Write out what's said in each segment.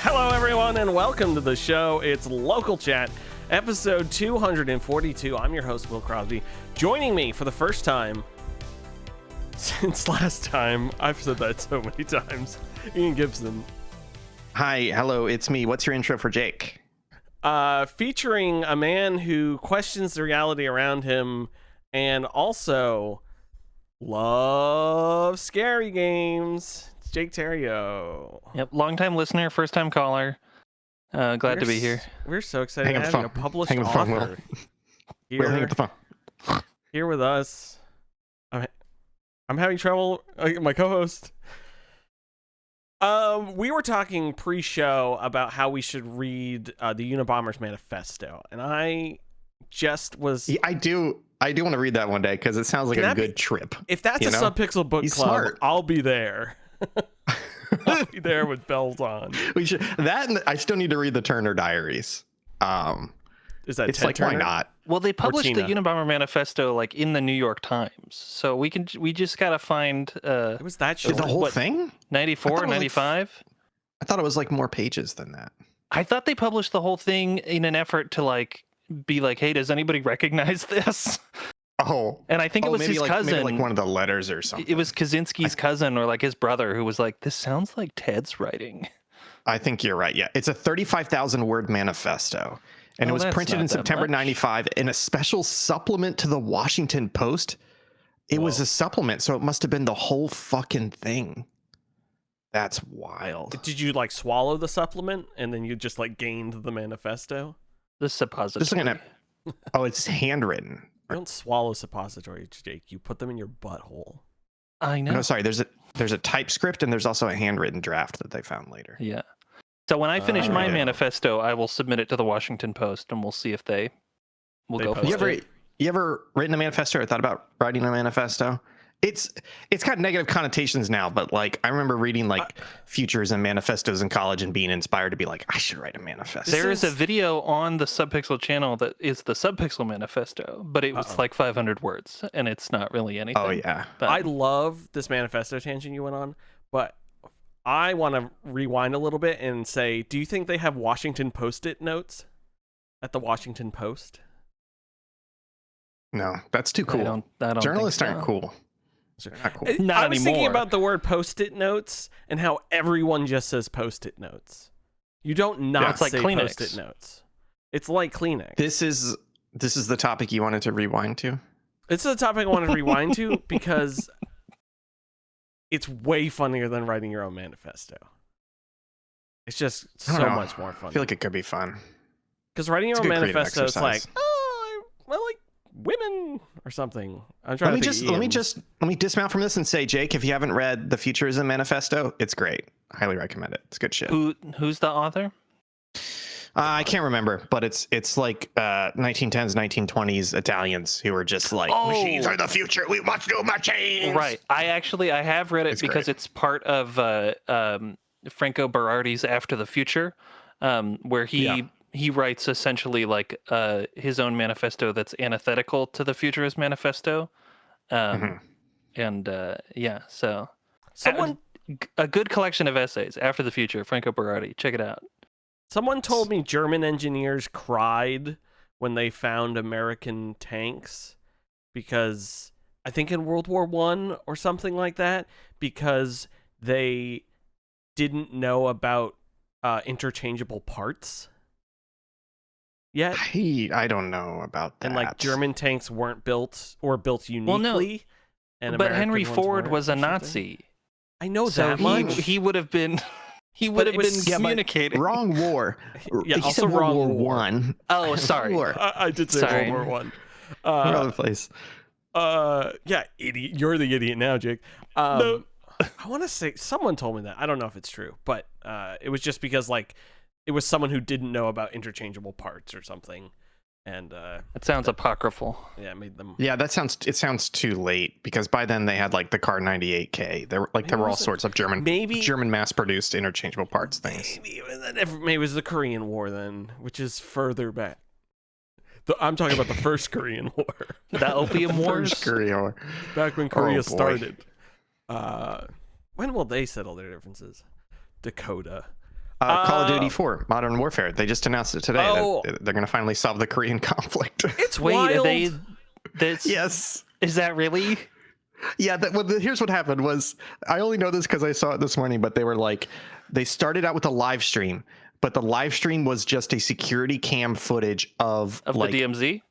Hello, everyone, and welcome to the show. It's Local Chat, episode 242. I'm your host, Will Crosby. Joining me for the first time since last time, I've said that so many times, Ian Gibson. Hi, hello, it's me. What's your intro for Jake? Featuring a man who questions the reality around him and also loves scary games. It's Jake Terrio. Yep, long-time listener, first-time caller. Glad to be here. We're so excited to have you, a published hang author Will. Hang up the phone. Here with us. I'm having trouble. My co-host. We were talking pre-show about how we should read the Unabomber's Manifesto, and I just was. Yeah, I do want to read that one day because it sounds like a good trip. If that's a Subpixel book He's club, smart. I'll be there. I'll be there with bells on. We should that. And I still need to read the Turner Diaries. Is that it's Ted like Turner? why not? Well, they published the Tina. Unabomber Manifesto like in the New York Times, so we just gotta find It was that short. The whole what, thing? 94, 95. I thought it was like more pages than that. I thought they published the whole thing in an effort to like be like, hey, does anybody recognize this? Oh, And I think it was maybe his like, cousin. maybe like one of the letters or something. It was Kaczynski's cousin or like his brother who was like, this sounds like Ted's writing. I think you're right. Yeah, it's a 35,000 word manifesto, and Oh, it was that's printed not in that September much. '95 in a special supplement to the Washington Post. It was a supplement, so it must have been the whole fucking thing. That's wild. Did you like swallow the supplement and then you just like gained the manifesto? The suppository. Just looking at. Oh, it's handwritten. You don't swallow suppositories, Jake. You put them in your butthole. I know. No, sorry. There's a typescript and there's also a handwritten draft that they found later. Yeah. So when I finish my yeah. manifesto, I will submit it to the Washington Post, and we'll see if they will They go for post it. You ever written a manifesto or thought about writing a manifesto? It's got negative connotations now, but like I remember reading like futures and manifestos in college and being inspired to be like, I should write a manifesto. There is a video on the Subpixel channel that is the Subpixel Manifesto, but it was like 500 words, and it's not really anything. Oh yeah. But I love this manifesto tangent you went on, but I want to rewind a little bit and say, do you think they have Washington Post-it notes at the Washington Post? No, that's too cool. I don't Journalists think aren't so. cool. They're not cool. Not I was thinking anymore. about the word Post-it notes and how everyone just says Post-it notes. You don't not It's like say Kleenex. Post-it notes. It's like Kleenex. This is the topic you wanted to rewind to. It's the topic I want to rewind to because it's way funnier than writing your own manifesto. It's just I don't so know. much more fun. I feel like it could be fun. Because writing your It's own a good creative manifesto is like, exercise. oh, I like women or something. I'm trying Let to me dismount from this and say, Jake, if you haven't read the Futurism Manifesto, it's great. Highly recommend it. It's good shit. Who's the author? I can't remember, but it's like 1910s, 1920s Italians who are just like, Oh. machines are the future. We must do machines. Right. I have read it It's because great. it's part of Franco Berardi's After the Future, where he writes essentially like his own manifesto that's antithetical to the Futurist Manifesto. And so Someone a good collection of essays, After the Future, Franco Berardi. Check it out. Someone told me German engineers cried when they found American tanks because I think in World War I or something like that, because they didn't know about interchangeable parts yet. I don't know about that. And like German tanks weren't built or built uniquely. Well, no, and but American Henry ones Ford weren't was or a something. Nazi. I know So that much. he would have been it been was- yeah, but communicating. Wrong war. Yeah, He also said wrong World War war. One. Oh, sorry. War. I did say Sorry. World War One. Another place. Yeah, idiot. You're the idiot now, Jake. No. I want to say someone told me that. I don't know if it's true, but it was just because like it was someone who didn't know about interchangeable parts or something, and That sounds apocryphal. yeah, it made them. Yeah, it sounds too late because by then they had like the Car 98K. There were all sorts of German mass-produced interchangeable parts things. Maybe it was the Korean War then, which is further back. I'm talking about the first Korean War. The Opium Wars. First Korea War. Back when Korea boy. started. When will they settle their differences? Dakota. Call of Duty 4, Modern Warfare. They just announced it today. Oh. That they're going to finally solve the Korean conflict. It's Wait, wild. Yes. Is that really? Yeah. Here's what happened was, I only know this because I saw it this morning, but they were like, they started out with a live stream, but the live stream was just a security cam footage of like, the DMZ?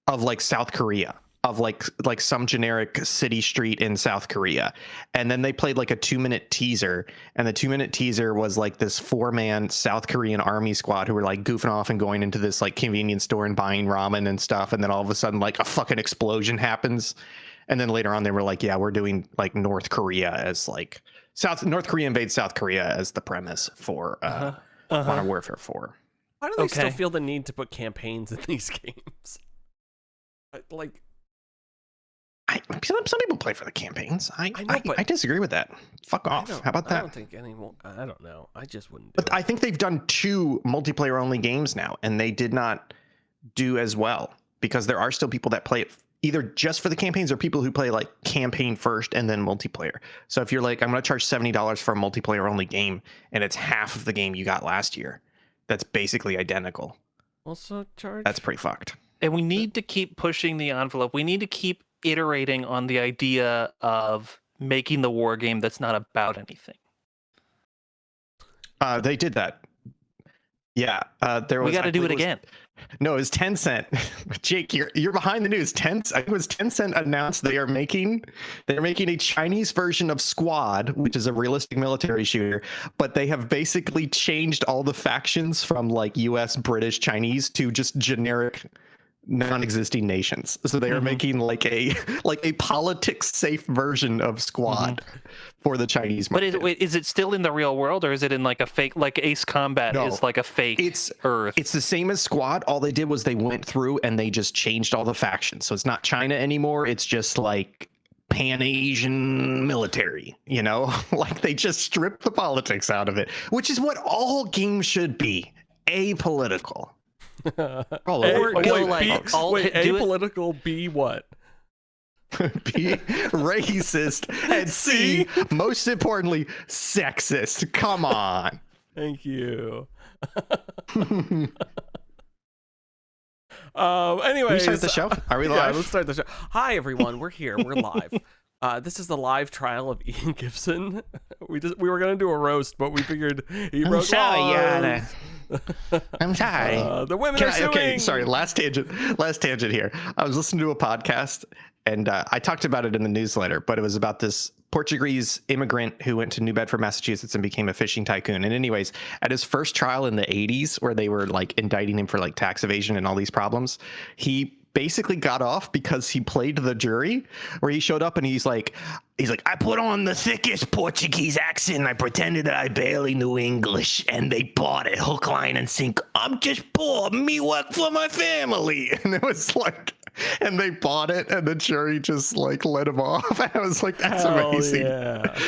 Of like South Korea, of like some generic city street in South Korea. And then they played like a 2-minute teaser, and the 2-minute teaser was like this 4-man South Korean army squad who were like goofing off and going into this like convenience store and buying ramen and stuff. And then all of a sudden like a fucking explosion happens. And then later on they were like, yeah, we're doing like North Korea as like North Korea invades South Korea as the premise for Modern Warfare 4. Why do they still feel the need to put campaigns in these games? Like, some people play for the campaigns. I disagree with that. Fuck off. How about that? I don't think anyone. I don't know. I just wouldn't. But I think they've done 2 multiplayer only games now, and they did not do as well, because there are still people that play it either just for the campaigns or people who play like campaign first and then multiplayer. So if you're like, I'm going to charge $70 for a multiplayer only game, and it's half of the game you got last year, that's basically identical. Also charge. That's pretty fucked. And we need to keep pushing the envelope. We need to keep iterating on the idea of making the war game that's not about anything. They did that. Yeah, there was. We got to do it again. No, it was Tencent. Jake, you're behind the news. I think it was Tencent announced they're making a Chinese version of Squad, which is a realistic military shooter, but they have basically changed all the factions from like US, British, Chinese to just generic non-existing nations. So they are making like a politics safe version of Squad for the Chinese market. But is it still in the real world, or is it in like a fake, like Ace Combat is like a fake Earth? It's the same as Squad. All they did was they went through and they just changed all the factions. So it's not China anymore. It's just like Pan-Asian military, you know? Like they just stripped the politics out of it, which is what all games should be. Apolitical. Apolitical, B what? B, racist, and C, most importantly, sexist. Come on. Thank you. Anyways, can we start the show? Are we live? Yeah, let's start the show. Hi everyone, we're here. We're live. This is the live trial of Ian Gibson. We were gonna do a roast, but we figured he broke laws. I'm sorry. The women are suing. Okay, sorry. Last tangent here. I was listening to a podcast, and I talked about it in the newsletter, but it was about this Portuguese immigrant who went to New Bedford, Massachusetts, and became a fishing tycoon. And anyways, at his first trial in the 80s, where they were like indicting him for like tax evasion and all these problems, he basically got off because he played the jury, where he showed up and he's like, I put on the thickest Portuguese accent. I pretended that I barely knew English, and they bought it hook, line, and sink. I'm just poor. Me work for my family. And it was like, and they bought it, and the jury just like let him off. And I was like, that's amazing. Yeah.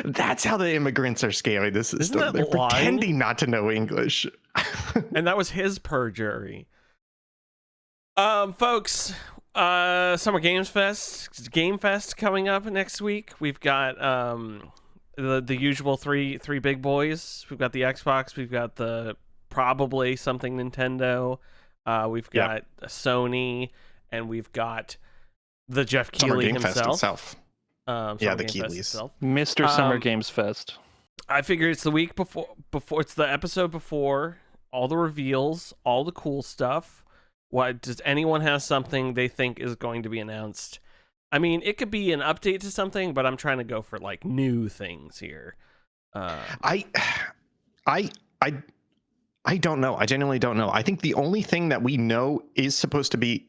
That's how the immigrants are scamming the system. Isn't that They're lying? pretending not to know English. And that was his perjury. Folks, Summer Game Fest coming up next week. We've got the usual three big boys. We've got the Xbox, we've got the probably something Nintendo, we've got Sony, and we've got the Jeff Keighley himself. The Keighley's. Mr. Summer Games Fest. I figure it's the week before it's the episode before all the reveals, all the cool stuff. What does anyone have something they think is going to be announced? I mean, it could be an update to something, but I'm trying to go for like new things here. I don't know. I genuinely don't know. I think the only thing that we know is supposed to be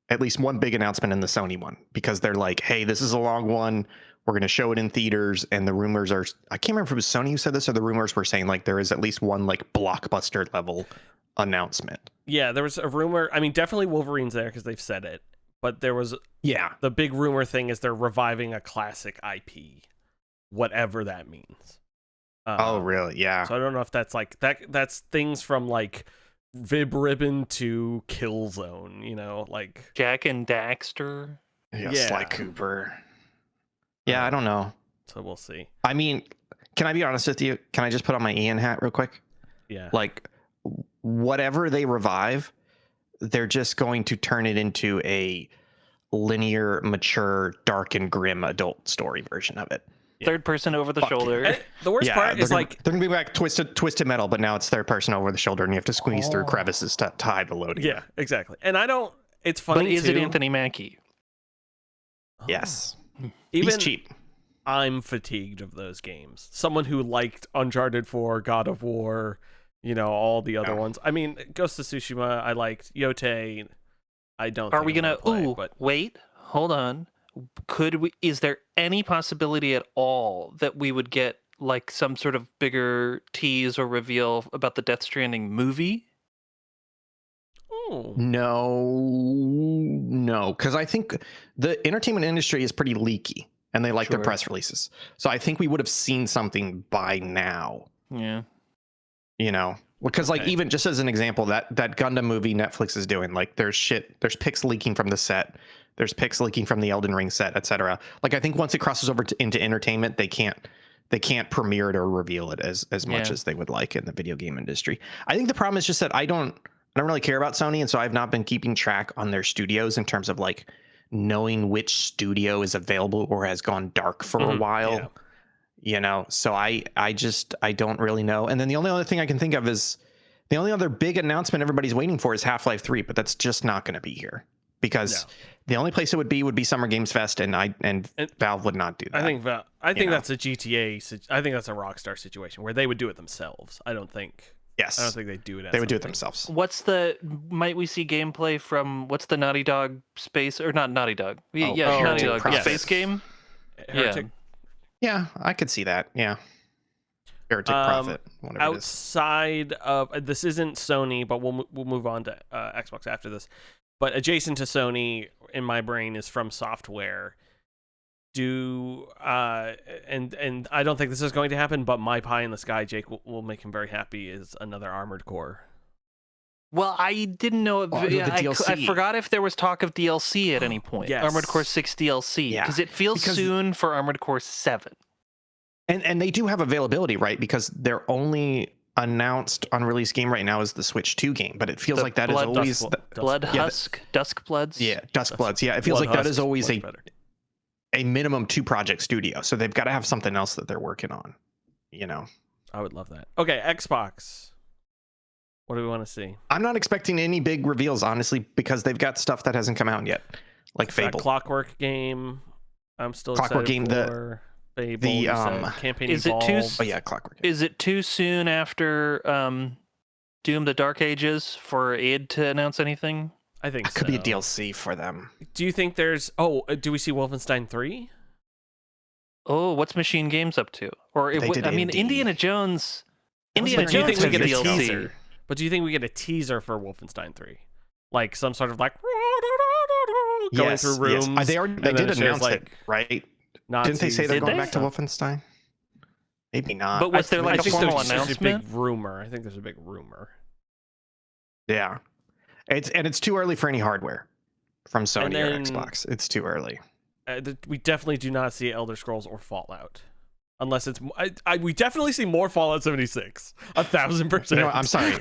at least one big announcement in the Sony one, because they're like, hey, this is a long one. We're going to show it in theaters. And the rumors are, I can't remember if it was Sony who said this or the rumors were saying like there is at least one like blockbuster level announcement. Yeah, there was a rumor. I mean, definitely Wolverine's there because they've said it. But there was the big rumor thing is they're reviving a classic IP, whatever that means. Oh, really? Yeah. So I don't know if that's like that. That's things from like Vib Ribbon to Killzone. You know, like Jack and Daxter. Yeah. Sly Cooper. Yeah, I don't know. So we'll see. I mean, can I be honest with you? Can I just put on my Ian hat real quick? Yeah. Like, whatever they revive, they're just going to turn it into a linear, mature, dark and grim adult story version of it. Third person over the shoulder. And the worst part is they're gonna be like twisted metal, but now it's third person over the shoulder, and you have to squeeze through crevices to hide the loading. Yeah, exactly. And I don't. It's funny. But is it Anthony Mackie? Yes, Even he's cheap. I'm fatigued of those games. Someone who liked Uncharted 4, God of War, all the other ones. I mean, Ghost of Tsushima, I liked. Yote, I don't. Are we gonna gonna? but Wait, hold on. Could we? Is there any possibility at all that we would get like some sort of bigger tease or reveal about the Death Stranding movie? No, because I think the entertainment industry is pretty leaky, and they like their press releases. So I think we would have seen something by now. Yeah. Because like even just as an example, that Gundam movie Netflix is doing, like there's pics leaking from the set. There's pics leaking from the Elden Ring set, etc. Like I think once it crosses over into entertainment, they can't premiere it or reveal it as much as they would like in the video game industry. I think the problem is just that I don't really care about Sony, and so I've not been keeping track on their studios in terms of like knowing which studio is available or has gone dark for a while. Yeah. So I don't really know. And then the only other thing I can think of is the only other big announcement everybody's waiting for is Half-Life 3, but that's just not going to be here because the only place it would be Summer Games Fest, and Valve would not do that. I think that's a GTA. I think that's a Rockstar situation where they would do it themselves. I don't think they do it. They would do it themselves. Might we see gameplay from what's the Naughty Dog space or not Naughty Dog? Naughty Dog space game. Heretic. Yeah, I could see that. Yeah. Heretic Prophet. Outside of this isn't Sony, but we'll move on to Xbox after this. But adjacent to Sony in my brain is From Software. And I don't think this is going to happen, but My Pie in the Sky, Jake, will make him very happy, is another Armored Core. Well, I didn't know. I forgot if there was talk of DLC at any point. Yes. Armored Core 6 DLC, because it feels soon for Armored Core 7. And they do have availability, right? Because they're only announced on release game right now is the Switch 2 game, but it feels like that is always Dusk Bloods. Yeah, Dusk Bloods. Yeah, it feels like that is always a minimum 2 project studio. So they've got to have something else that they're working on. I would love that. Okay, Xbox. What do we want to see? I'm not expecting any big reveals, honestly, because they've got stuff that hasn't come out yet, like Fable. That Clockwork game. I'm still Clockwork excited game. For Fable. Campaign is Evolved. it too? Oh yeah, Clockwork. Is it too soon after Doom: The Dark Ages for id to announce anything? I think it could be a DLC for them. Do you think there's? Do we see Wolfenstein 3? Oh, what's Machine Games up to? Or Indiana Jones. Indiana Jones. Do you think we get a DLC? teaser? But do you think we get a teaser for Wolfenstein 3? Like some sort of like going through rooms. Yes. They did announce it, right? Didn't they say they're going back to Wolfenstein? Maybe not. But was there like a formal announcement? There's a big rumor. I think there's a big rumor. Yeah. It's too early for any hardware from Sony or Xbox. It's too early. We definitely do not see Elder Scrolls or Fallout. Unless it's... we definitely see more Fallout 76. 1,000%. I'm sorry.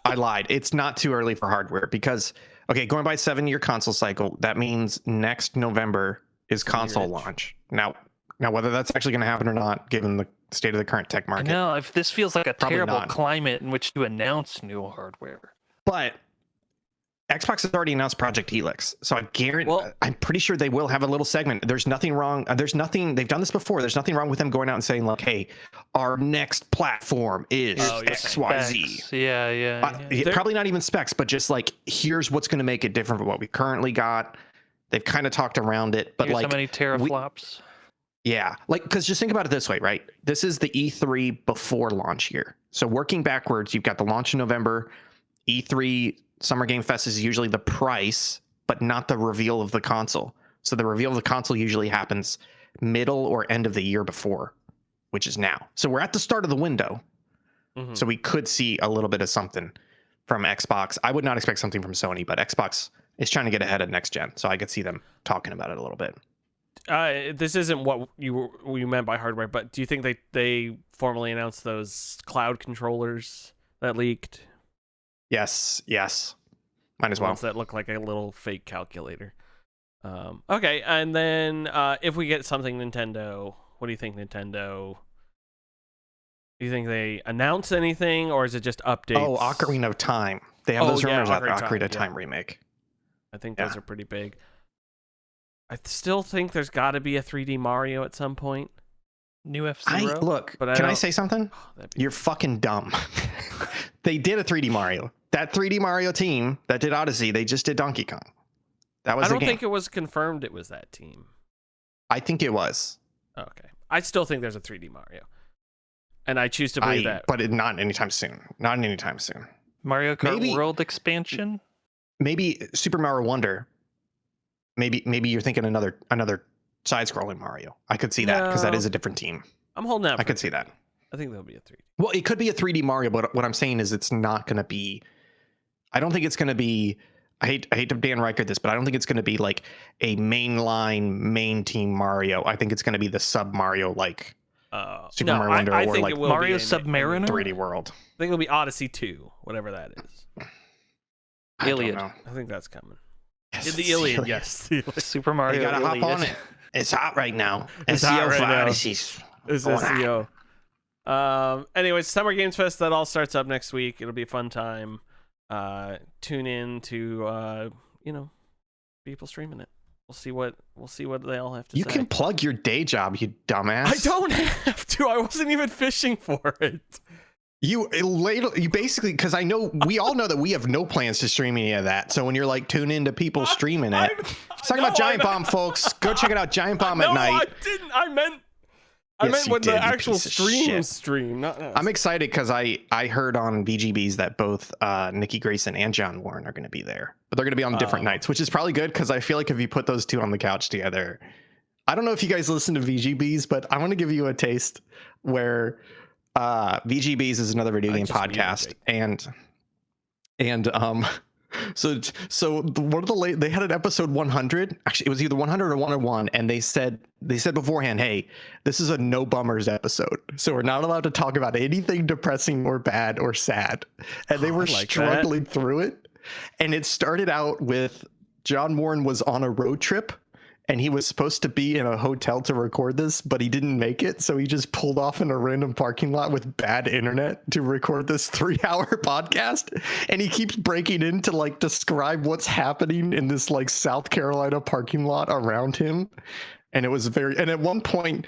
I lied. It's not too early for hardware because, going by 7-year console cycle, that means next November is console launch. Now, whether that's actually going to happen or not, given the state of the current tech market. No, if this feels like a terrible climate in which to announce new hardware. But Xbox has already announced Project Helix, so I guarantee. Well, I'm pretty sure they will have a little segment. There's nothing wrong. They've done this before. There's nothing wrong with them going out and saying like, "Hey, our next platform is XYZ." Yeah. Probably not even specs, but just like, here's what's going to make it different from what we currently got. They've kind of talked around it, but here's so many teraflops. Because just think about it this way, right? This is the E3 before launch year. So working backwards, you've got the launch in November. E3 Summer Game Fest is usually the price, but not the reveal of the console. So the reveal of the console usually happens middle or end of the year before, which is now. So we're at the start of the window. Mm-hmm. So we could see a little bit of something from Xbox. I would not expect something from Sony, but Xbox is trying to get ahead of next gen. So I could see them talking about it a little bit. this isn't what you meant by hardware, but do you think they formally announced those cloud controllers that leaked? Yes. Might as well. Ones that look like a little fake calculator. Okay, and then if we get something Nintendo, what do you think, Nintendo? Do you think they announce anything, or is it just updates? Oh, Ocarina of Time. They have those rumors out there. Ocarina of Time yeah. remake. I think those are pretty big. I still think there's got to be a 3D Mario at some point. New F-Zero? Look, can I say something? You're fucking dumb. They did a 3D Mario. That 3D Mario team that did Odyssey, they just did Donkey Kong. That was I don't think it was confirmed it was that team. I think it was. Okay. I still think there's a 3D Mario. And I choose to believe that. But not anytime soon. Not anytime soon. Mario Kart World expansion? Maybe Super Mario Wonder. Maybe you're thinking another side-scrolling Mario. I could see that because that is a different team. I'm holding out. I could see that. I think there'll be a 3D. Well, it could be a 3D Mario, but what I'm saying is it's not going to be. I don't think it's going to be. I hate to Dan Riker this, but I don't think it's going to be like a main team Mario. I think it's going to be the sub Mario like Super Mario Wonder I or think like it will Mario be Submariner 3D World. I think it'll be Odyssey 2, whatever that is. Iliad. I think that's coming. Yes, The Iliad, yes. Super Mario. You gotta Iliad. hop on it. It's hot right now. It's hot right now. Odyssey's It's going SEO. Anyways, Summer Games Fest, that all starts up next week. It'll be a fun time. Tune in to people streaming it. We'll see what they all have to say. You can plug your day job, you dumbass. I don't have to. I wasn't even fishing for it. You basically, because I know we all know that we have no plans to stream any of that. So when you're like tune into people streaming it, let's talk about Giant Bomb, folks. Go check it out, Giant Bomb at night. No, I didn't. I meant when the actual stream. Not us. I'm excited because I heard on VGBs that both Nikki Grayson and John Warren are going to be there, but they're going to be on different nights, which is probably good because I feel like if you put those two on the couch together, I don't know if you guys listen to VGBs, but I want to give you a taste where VGBs is another video game podcast, and so one of the they had an episode 100. Actually, it was either 100 or 101, and they said beforehand, hey, this is a no bummers episode, so we're not allowed to talk about anything depressing or bad or sad. And they were struggling through it, and it started out with John Warren was on a road trip. And he was supposed to be in a hotel to record this, but he didn't make it. So he just pulled off in a random parking lot with bad internet to record this 3-hour podcast. And he keeps breaking in to like describe what's happening in this like South Carolina parking lot around him. And it was and at one point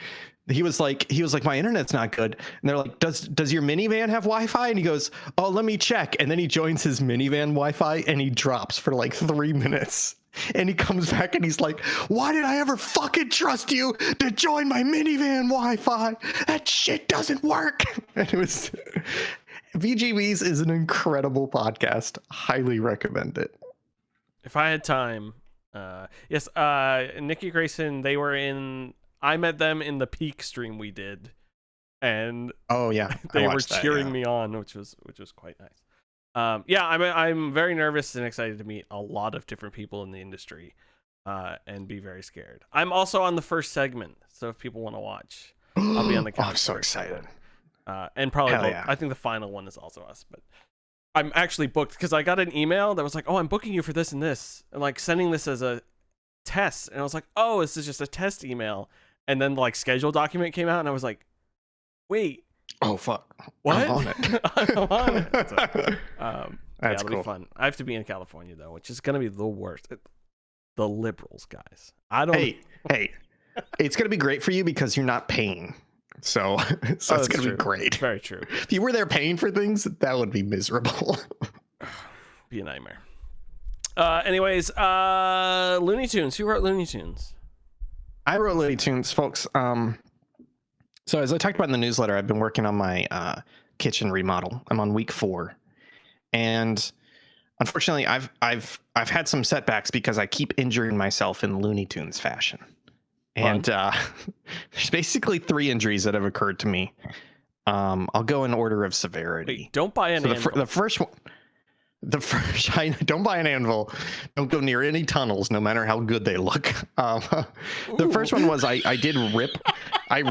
he was like, my internet's not good. And they're like, does your minivan have Wi-Fi? And he goes, oh, let me check. And then he joins his minivan Wi-Fi and he drops for like 3 minutes. And he comes back and he's like, why did I ever fucking trust you to join my minivan Wi-Fi? That shit doesn't work. And it was VGBs is an incredible podcast. Highly recommend it. If I had time. Yes, Nikki Grayson, I met them in the Peak stream we did. And oh yeah, they were cheering me on, which was quite nice. I'm very nervous and excited to meet a lot of different people in the industry, and be very scared. I'm also on the first segment, so if people want to watch, I'll be on the couch. I'm so excited. And probably I think the final one is also us, but I'm actually booked because I got an email that was like, "Oh, I'm booking you for this and this," and like sending this as a test, and I was like, "Oh, this is just a test email," and then like schedule document came out, and I was like, "Wait." Oh fuck! What? I'm on it. I'm on it. That's it'll cool. be fun. I have to be in California though, which is gonna be the worst. The liberals, guys. I don't. Hey, it's gonna be great for you because you're not paying. So it's gonna be great. Very true. If you were there paying for things, that would be miserable. Be a nightmare. Anyways, Looney Tunes. Who wrote Looney Tunes? I wrote Looney Tunes, folks. So as I talked about in the newsletter, I've been working on my kitchen remodel. I'm on week 4, and unfortunately, I've had some setbacks because I keep injuring myself in Looney Tunes fashion. And there's basically 3 injuries that have occurred to me. I'll go in order of severity. Wait, don't buy an the first one. The first, don't buy an anvil. Don't go near any tunnels, no matter how good they look. The first one was I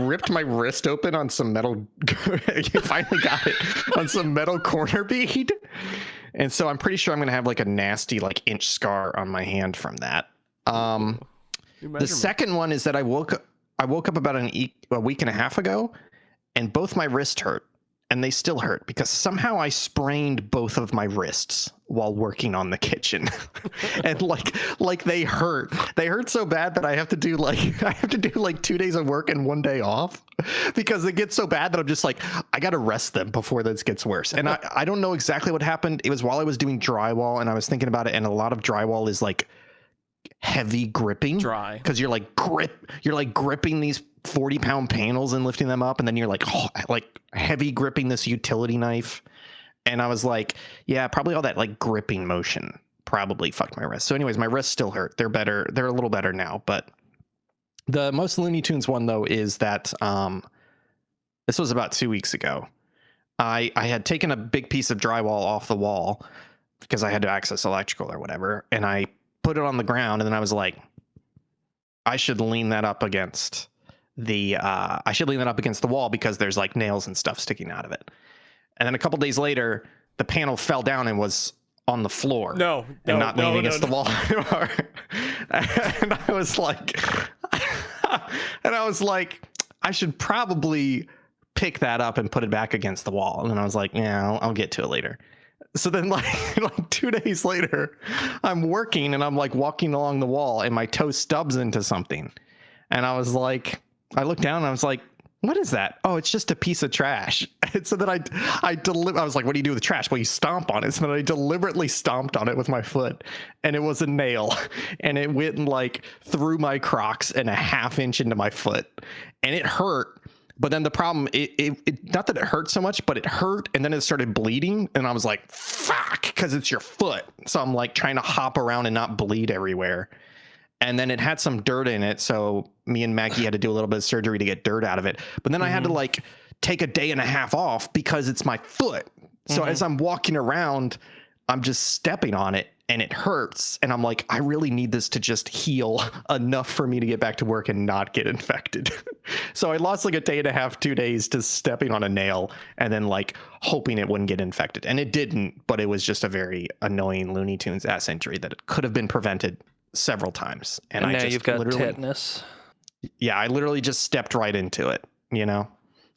ripped my wrist open on some metal. You finally got it on some metal corner bead, and so I'm pretty sure I'm gonna have like a nasty like inch scar on my hand from that. The second one is that I woke up about a week and a half ago, and both my wrists hurt. And they still hurt because somehow I sprained both of my wrists while working on the kitchen. And like they hurt. They hurt so bad that I have to do like 2 days of work and 1 day off because it gets so bad that I'm just like, I got to rest them before this gets worse. And I don't know exactly what happened. It was while I was doing drywall and I was thinking about it. And a lot of drywall is like heavy gripping, dry, because you're like gripping these 40-pound panels and lifting them up, and then you're like heavy gripping this utility knife. And I was like, yeah, probably all that like gripping motion probably fucked my wrist. So anyways, my wrists still hurt. They're better. They're a little better now. But the most Looney Tunes one though is that this was about 2 weeks ago. I had taken a big piece of drywall off the wall because I had to access electrical or whatever, and I put it on the ground, and then I was like, I should lean that up against the wall because there's like nails and stuff sticking out of it. And then a couple days later, the panel fell down and was on the floor. Not leaning against the wall anymore. And I was like, I should probably pick that up and put it back against the wall. And then I was like, yeah, I'll get to it later. So then like 2 days later, I'm working and I'm like walking along the wall and my toe stubs into something. And I was like, I looked down and I was like, what is that? Oh, it's just a piece of trash. And so then I was like, what do you do with the trash? Well, you stomp on it. So then I deliberately stomped on it with my foot, and it was a nail, and it went and like through my Crocs and a half inch into my foot, and it hurt. But then the problem, it not that it hurt so much, but it hurt, and then it started bleeding, and I was like, fuck, because it's your foot. So I'm like trying to hop around and not bleed everywhere. And then it had some dirt in it, so me and Maggie had to do a little bit of surgery to get dirt out of it. But then I had to like take a day and a half off because it's my foot. So as I'm walking around, I'm just stepping on it and it hurts. And I'm like, I really need this to just heal enough for me to get back to work and not get infected. So I lost like a day and a half, 2 days to stepping on a nail and then like hoping it wouldn't get infected. And it didn't, but it was just a very annoying Looney Tunes ass injury that it could have been prevented several times. And I now just you've got tetanus. Yeah, I literally just stepped right into it, you know?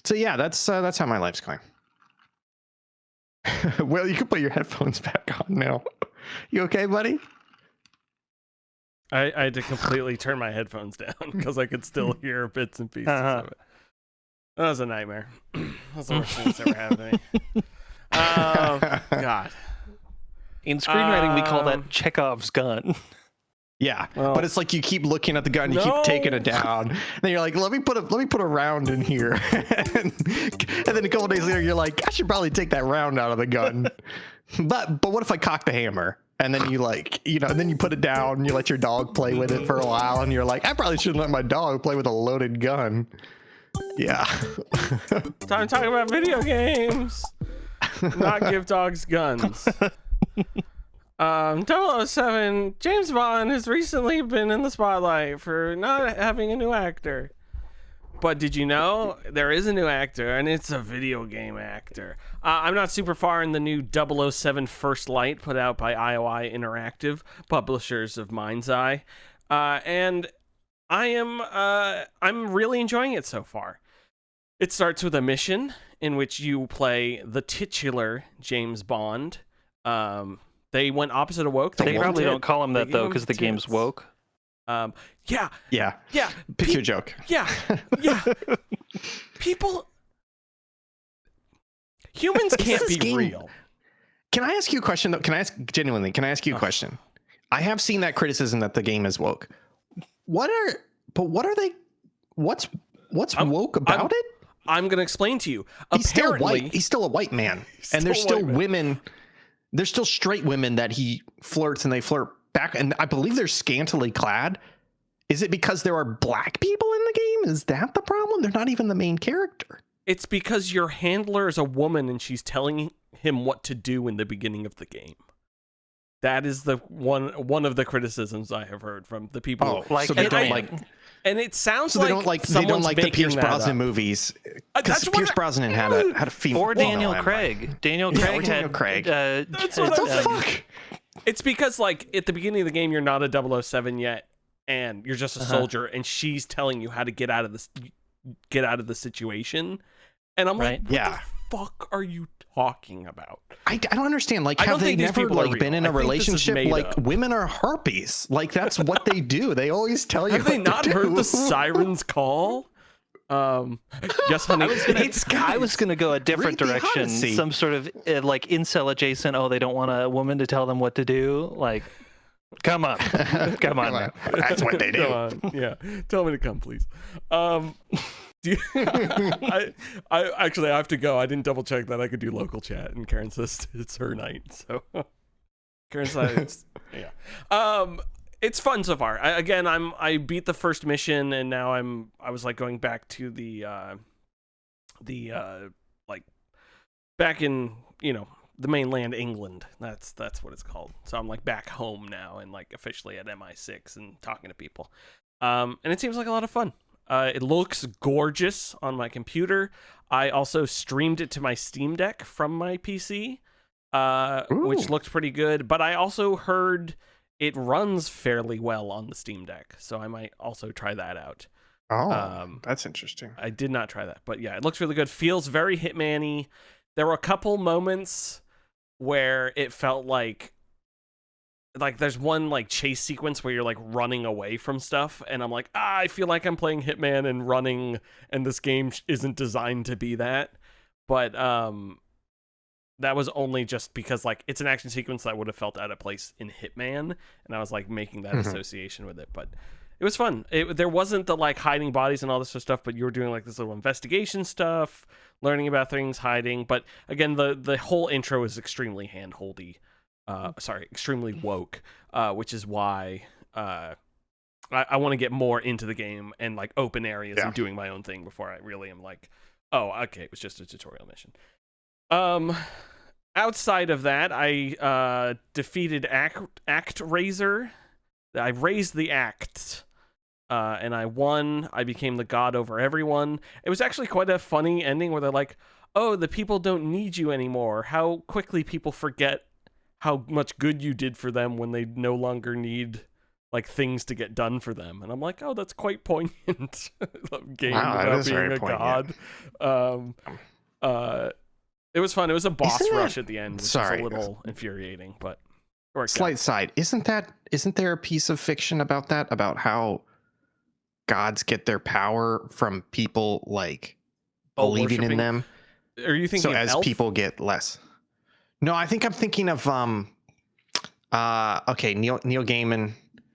So yeah, that's how my life's going. Well, you can put your headphones back on now. You okay, buddy? I had to completely turn my headphones down because I could still hear bits and pieces of it. That was a nightmare. That's the worst thing that's ever happened to me. God. In screenwriting, we call that Chekhov's gun. Yeah, well, but it's like you keep looking at the gun, you keep taking it down. Then you're like, let me put a round in here, and then a couple days later, you're like, I should probably take that round out of the gun. But what if I cock the hammer? And then you like, and then you put it down, and you let your dog play with it for a while, and you're like, I probably shouldn't let my dog play with a loaded gun. Yeah. Time to talk about video games. Not give dogs guns. 007, James Bond has recently been in the spotlight for not having a new actor. But did you know there is a new actor, and it's a video game actor? I'm not super far in the new 007 First Light put out by IOI Interactive, publishers of Mind's Eye, and I'm really enjoying it so far. It starts with a mission in which you play the titular James Bond. They went opposite of woke. They probably don't call him that though, because the game's woke. Yeah. Pick your joke. Yeah. Humans can't be real. Can I ask you a question though? Can I ask you a question? I have seen that criticism that the game is woke. What's woke about it? I'm gonna explain to you. He's still white. He's still a white man, and there's still women. There's still straight women that he flirts, and they flirt back, and I believe they're scantily clad. Is it because there are black people in the game? Is that the problem? They're not even the main character. It's because your handler is a woman, and she's telling him what to do in the beginning of the game. That is the one of the criticisms I have heard from the people. Oh, so they don't like. And it sounds So like they don't like the Pierce Brosnan Brosnan movies because That's what Pierce Brosnan had a female. Or Daniel Craig. Daniel Craig Daniel had. Craig. That's What the fuck? It's because like at the beginning of the game you're not a 007 yet, and you're just a soldier, and she's telling you how to get out of the situation, and I'm like, what the fuck are you talking about? I don't understand. Like, have they never like been in a relationship? Like, up. women are harpies. Like, that's what they do. They always tell you. Have they not heard the sirens call? Yes, honey. I was gonna go a different direction. Some sort of like incel adjacent. Oh, they don't want a woman to tell them what to do. Like, come on, come on. That's what they do. Come on. Yeah, tell me to come, please. I actually have to go. I didn't double check that I could do local chat, and Karen says it's her night. So Karen says, yeah. It's fun so far. I beat the first mission, and now I was like going back to the like back in the mainland England. That's what it's called. So I'm like back home now, and like officially at MI6 and talking to people. And it seems like a lot of fun. It looks gorgeous on my computer. I also streamed it to my Steam Deck from my PC, which looked pretty good. But I also heard it runs fairly well on the Steam Deck, so I might also try that out. Oh, that's interesting. I did not try that, but yeah, it looks really good. Feels very Hitman-y. There were a couple moments where it felt like there's one like chase sequence where you're like running away from stuff, and I'm like, I feel like I'm playing Hitman and running, and this game isn't designed to be that. But that was only just because like it's an action sequence that would have felt out of place in Hitman, and I was like making that association with it. But it was fun. There wasn't the like hiding bodies and all this sort of stuff, but you were doing like this little investigation stuff, learning about things, hiding. But again, the whole intro is extremely hand-holdy. Extremely woke, which is why I want to get more into the game and like open areas and doing my own thing before I really am like, oh, okay, it was just a tutorial mission. Outside of that, I defeated Act Raiser. I raised the act, and I won. I became the god over everyone. It was actually quite a funny ending where they're like, oh, the people don't need you anymore. How quickly people forget how much good you did for them when they no longer need like things to get done for them. And I'm like, oh, that's quite poignant. Game about being a god. It was fun. It was a boss rush at the end, which is a little infuriating, but slight side. Isn't there a piece of fiction about that? About how gods get their power from people like believing in them? Are you thinking so as Elf? People get less? No, I think I'm thinking of Neil Gaiman.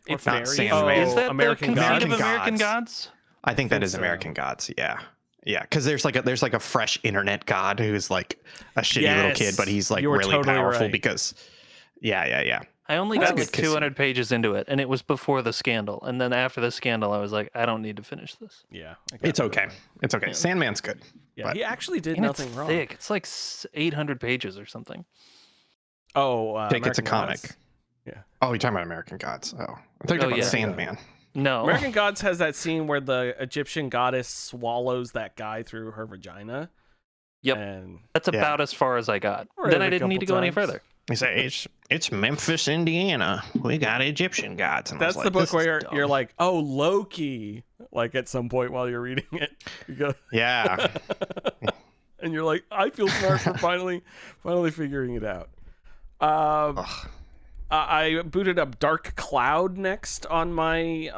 It's not Sandman. Is that American the conceit Gods? of American Gods? I think that is American Gods. Yeah, because there's like a fresh internet god who's like a shitty little kid, but he's like really totally powerful right. because I only got like 200 pages into it, and it was before the scandal. And then after the scandal, I was like, I don't need to finish this. Yeah, it's okay. It's okay. Yeah. Sandman's good. Yeah, he actually did and nothing it's wrong. Thick. It's like 800 pages or something. Oh, it's a comic. Gods. Yeah. Oh, you're talking about American Gods. Oh, I thought you were talking about Sandman. No. American Gods has that scene where the Egyptian goddess swallows that guy through her vagina. Yep. And that's about as far as I got. Read Then it I a didn't need to couple go any times. further. He said, it's Memphis, Indiana. We got Egyptian gods. And I that's was the like, book this where is you're dumb. like, oh, Loki. Like at some point while you're reading it, you go, Yeah. and you're like, I feel smart for finally figuring it out. I booted up Dark Cloud next on my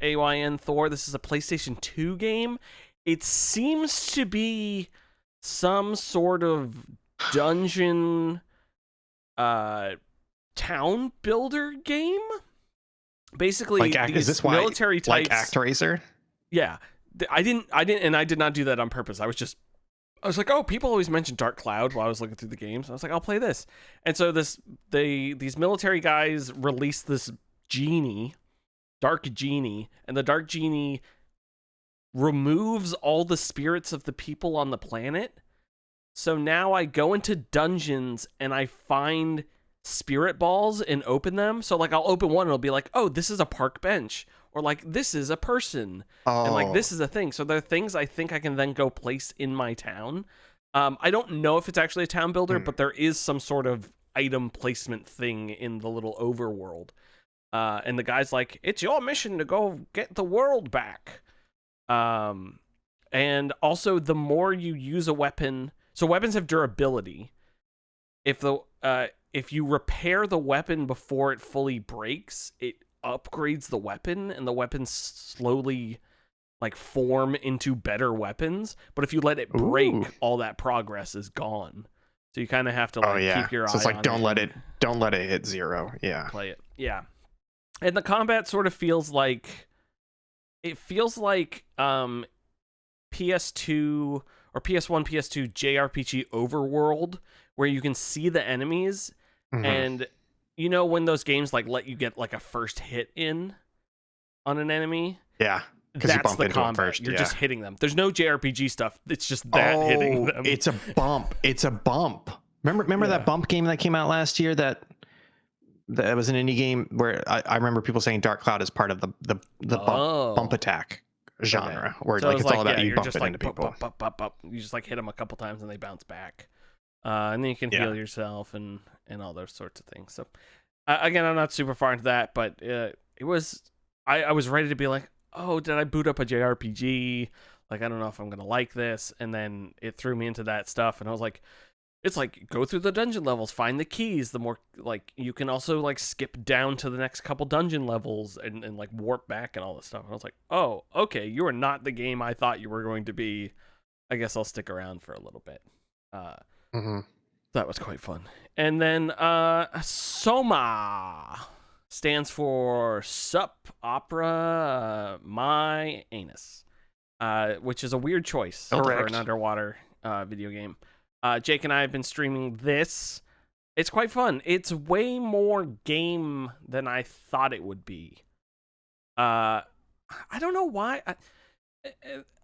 AYN Thor. This is a PlayStation 2 game. It seems to be some sort of dungeon town builder game. Basically, Like, these is this why, military types, like ActRaiser? Yeah, I did not do that on purpose. I was like, oh, people always mention Dark Cloud while I was looking through the games. I was like, I'll play this. And so these military guys released this genie, dark genie, and the dark genie removes all the spirits of the people on the planet. So now I go into dungeons and I find spirit balls and open them. So like I'll open one and it'll be like, oh, this is a park bench, or like this is a person, and like this is a thing. So there are things I think I can then go place in my town. I don't know if it's actually a town builder, but there is some sort of item placement thing in the little overworld. And the guy's like, it's your mission to go get the world back. And also the more you use a weapon, so weapons have durability. If you repair the weapon before it fully breaks, it upgrades the weapon, and the weapons slowly like form into better weapons. But if you let it break, all that progress is gone. So you kind of have to like keep your eye on it. So it's like don't let it hit 0. Yeah. Play it. Yeah. And the combat sort of feels like PS2 or PS1, PS2 JRPG overworld, where you can see the enemies, and you know when those games like let you get like a first hit in on an enemy? Yeah. That's you bump the into combat. First, You're just hitting them. There's no JRPG stuff. It's just that hitting them. It's a bump. It's a bump. Remember that bump game that came out last year that was an indie game where I remember people saying Dark Cloud is part of the bump attack genre, where so like it's all about you bumping into people. You just like hit them a couple times and they bounce back. And then you can heal yourself and all those sorts of things. So again, I'm not super far into that, but it was I was ready to be like, oh, did I boot up a JRPG? Like, I don't know if I'm gonna like this. And then it threw me into that stuff, and I was like, it's like go through the dungeon levels, find the keys. The more like you can also like skip down to the next couple dungeon levels and like warp back and all this stuff. And I was like, oh, okay, you are not the game I thought you were going to be. I guess I'll stick around for a little bit. That was quite fun. And then Soma stands for Sup Opera My Anus, which is a weird choice for an underwater video game. Jake and I have been streaming this. It's quite fun. It's way more game than I thought it would be. I don't know why.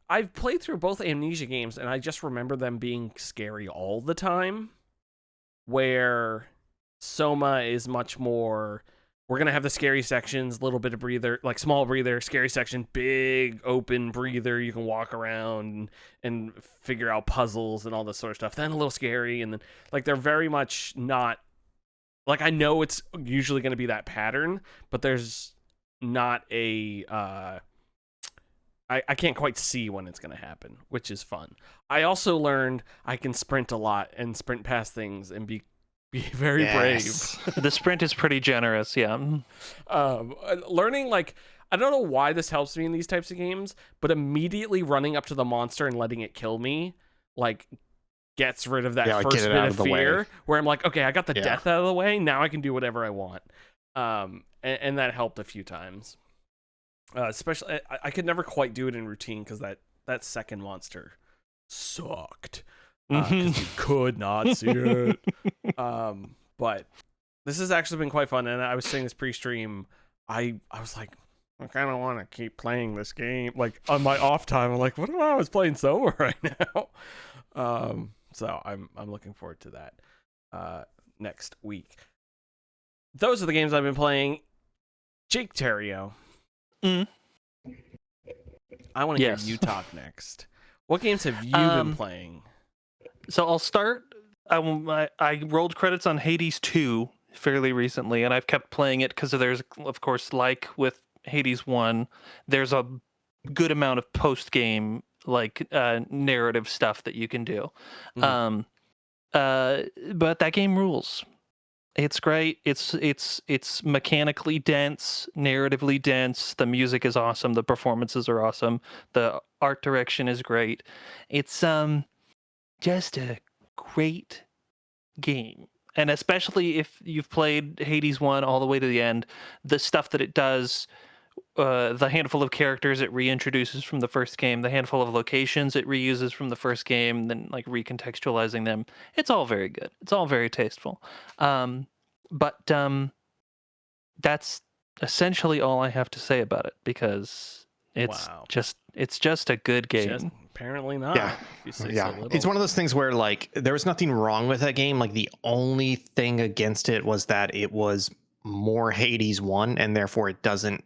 I've played through both Amnesia games, and I just remember them being scary all the time, where Soma is much more, we're going to have the scary sections, little bit of breather, like small breather, scary section, big open breather. You can walk around and figure out puzzles and all this sort of stuff. Then a little scary. And then like, they're very much not like, I know it's usually going to be that pattern, but there's not a, I can't quite see when it's going to happen, which is fun. I also learned I can sprint a lot and sprint past things and be very brave. The sprint is pretty generous, yeah. Learning, like, I don't know why this helps me in these types of games, but immediately running up to the monster and letting it kill me, like, gets rid of that first bit of fear, where I'm like, okay, I got the death out of the way, now I can do whatever I want. And that helped a few times. Especially, I could never quite do it in routine, because that second monster sucked. Because you could not see it. But this has actually been quite fun, and I was saying this pre-stream, I was like, I kind of want to keep playing this game. Like, on my off time, I'm like, what if I was playing Soma right now? So I'm looking forward to that next week. Those are the games I've been playing. Jake Terrio. I want to hear you talk next. What games have you been playing? So I'll start. I rolled credits on Hades 2 fairly recently, and I've kept playing it because there's, of course, like with Hades 1, there's a good amount of post-game like narrative stuff that you can do. But that game rules. It's great. It's mechanically dense, narratively dense. The music is awesome. The performances are awesome. The art direction is great. It's just a great game. And especially if you've played Hades 1 all the way to the end, the stuff that it does, the handful of characters it reintroduces from the first game, the handful of locations it reuses from the first game, then like recontextualizing them, it's all very good. It's all very tasteful. But that's essentially all I have to say about it, because it's just a good game. Apparently not. Yeah. If you say Yeah. so little. It's one of those things where like there was nothing wrong with that game. Like the only thing against it was that it was more Hades 1 and therefore it doesn't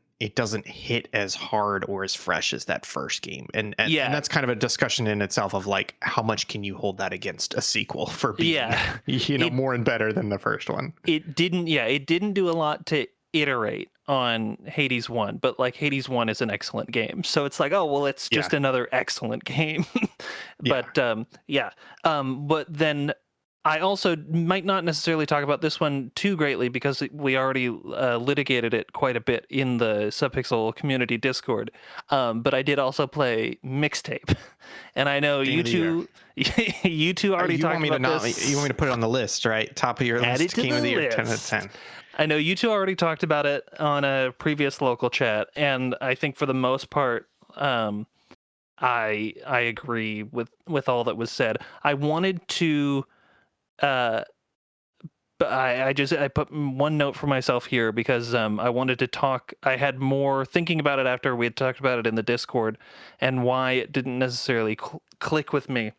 hit as hard or as fresh as that first game. And that's kind of a discussion in itself of like how much can you hold that against a sequel for being more and better than the first one. It didn't do a lot to iterate on Hades 1, but like Hades 1 is an excellent game. So it's like, oh, well, it's just another excellent game. But but then I also might not necessarily talk about this one too greatly because we already litigated it quite a bit in the Subpixel community Discord. But I did also play MixTape, and I know Game you of the two, you two already talked about this. You want me to put it on the list, right? Top of your Add list. it to Game the of the year, list. 10 out of 10. I know you two already talked about it on a previous local chat, and I think for the most part, I agree with all that was said. I wanted to, but I put one note for myself here because I wanted to talk. I had more thinking about it after we had talked about it in the Discord, and why it didn't necessarily click with me.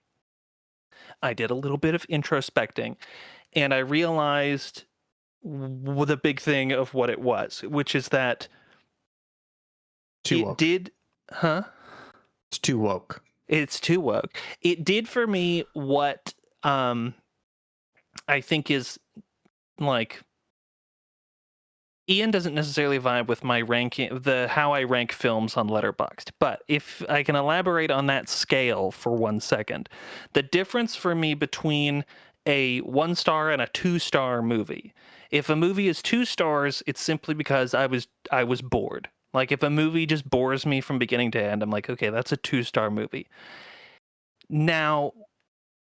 I did a little bit of introspecting, and I realized the big thing of what it was, which is that It's too woke. It's too woke. It did for me what I think is like Ian doesn't necessarily vibe with my ranking, how I rank films on Letterboxd. But if I can elaborate on that scale for 1 second, the difference for me between a 1-star and a 2-star movie. If a movie is 2 stars, it's simply because I was bored. Like if a movie just bores me from beginning to end, I'm like, okay, that's a 2-star movie. Now,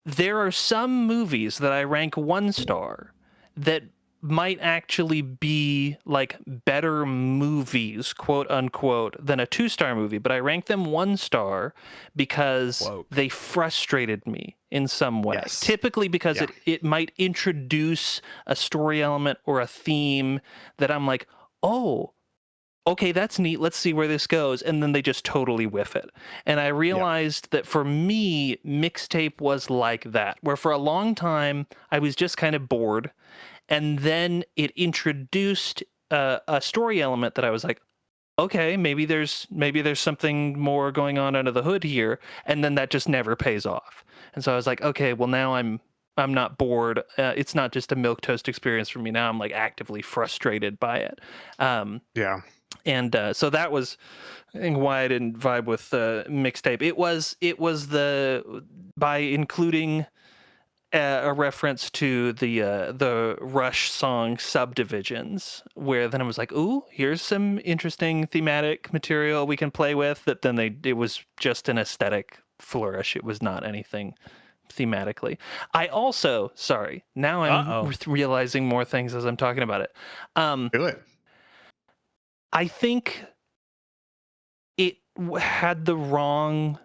there are some movies that I rank 1 star that might actually be like better movies, quote unquote, than a 2-star movie, but I rank them 1 star because they frustrated me in some way. Yes. Typically because it might introduce a story element or a theme that I'm like, oh, okay, that's neat. Let's see where this goes. And then they just totally whiff it. And I realized that for me, MixTape was like that, where for a long time I was just kind of bored. And then it introduced a story element that I was like, okay, maybe there's something more going on under the hood here. And then that just never pays off. And so I was like, okay, well now I'm not bored. It's not just a milquetoast experience for me. Now I'm like actively frustrated by it. And so that was, I think, why I didn't vibe with MixTape. It was by including a reference to the Rush song Subdivisions, where then I was like, ooh, here's some interesting thematic material we can play with. That then it was just an aesthetic flourish. It was not anything thematically. I also, sorry, now I'm realizing more things as I'm talking about it. Do it. I think it had the wrong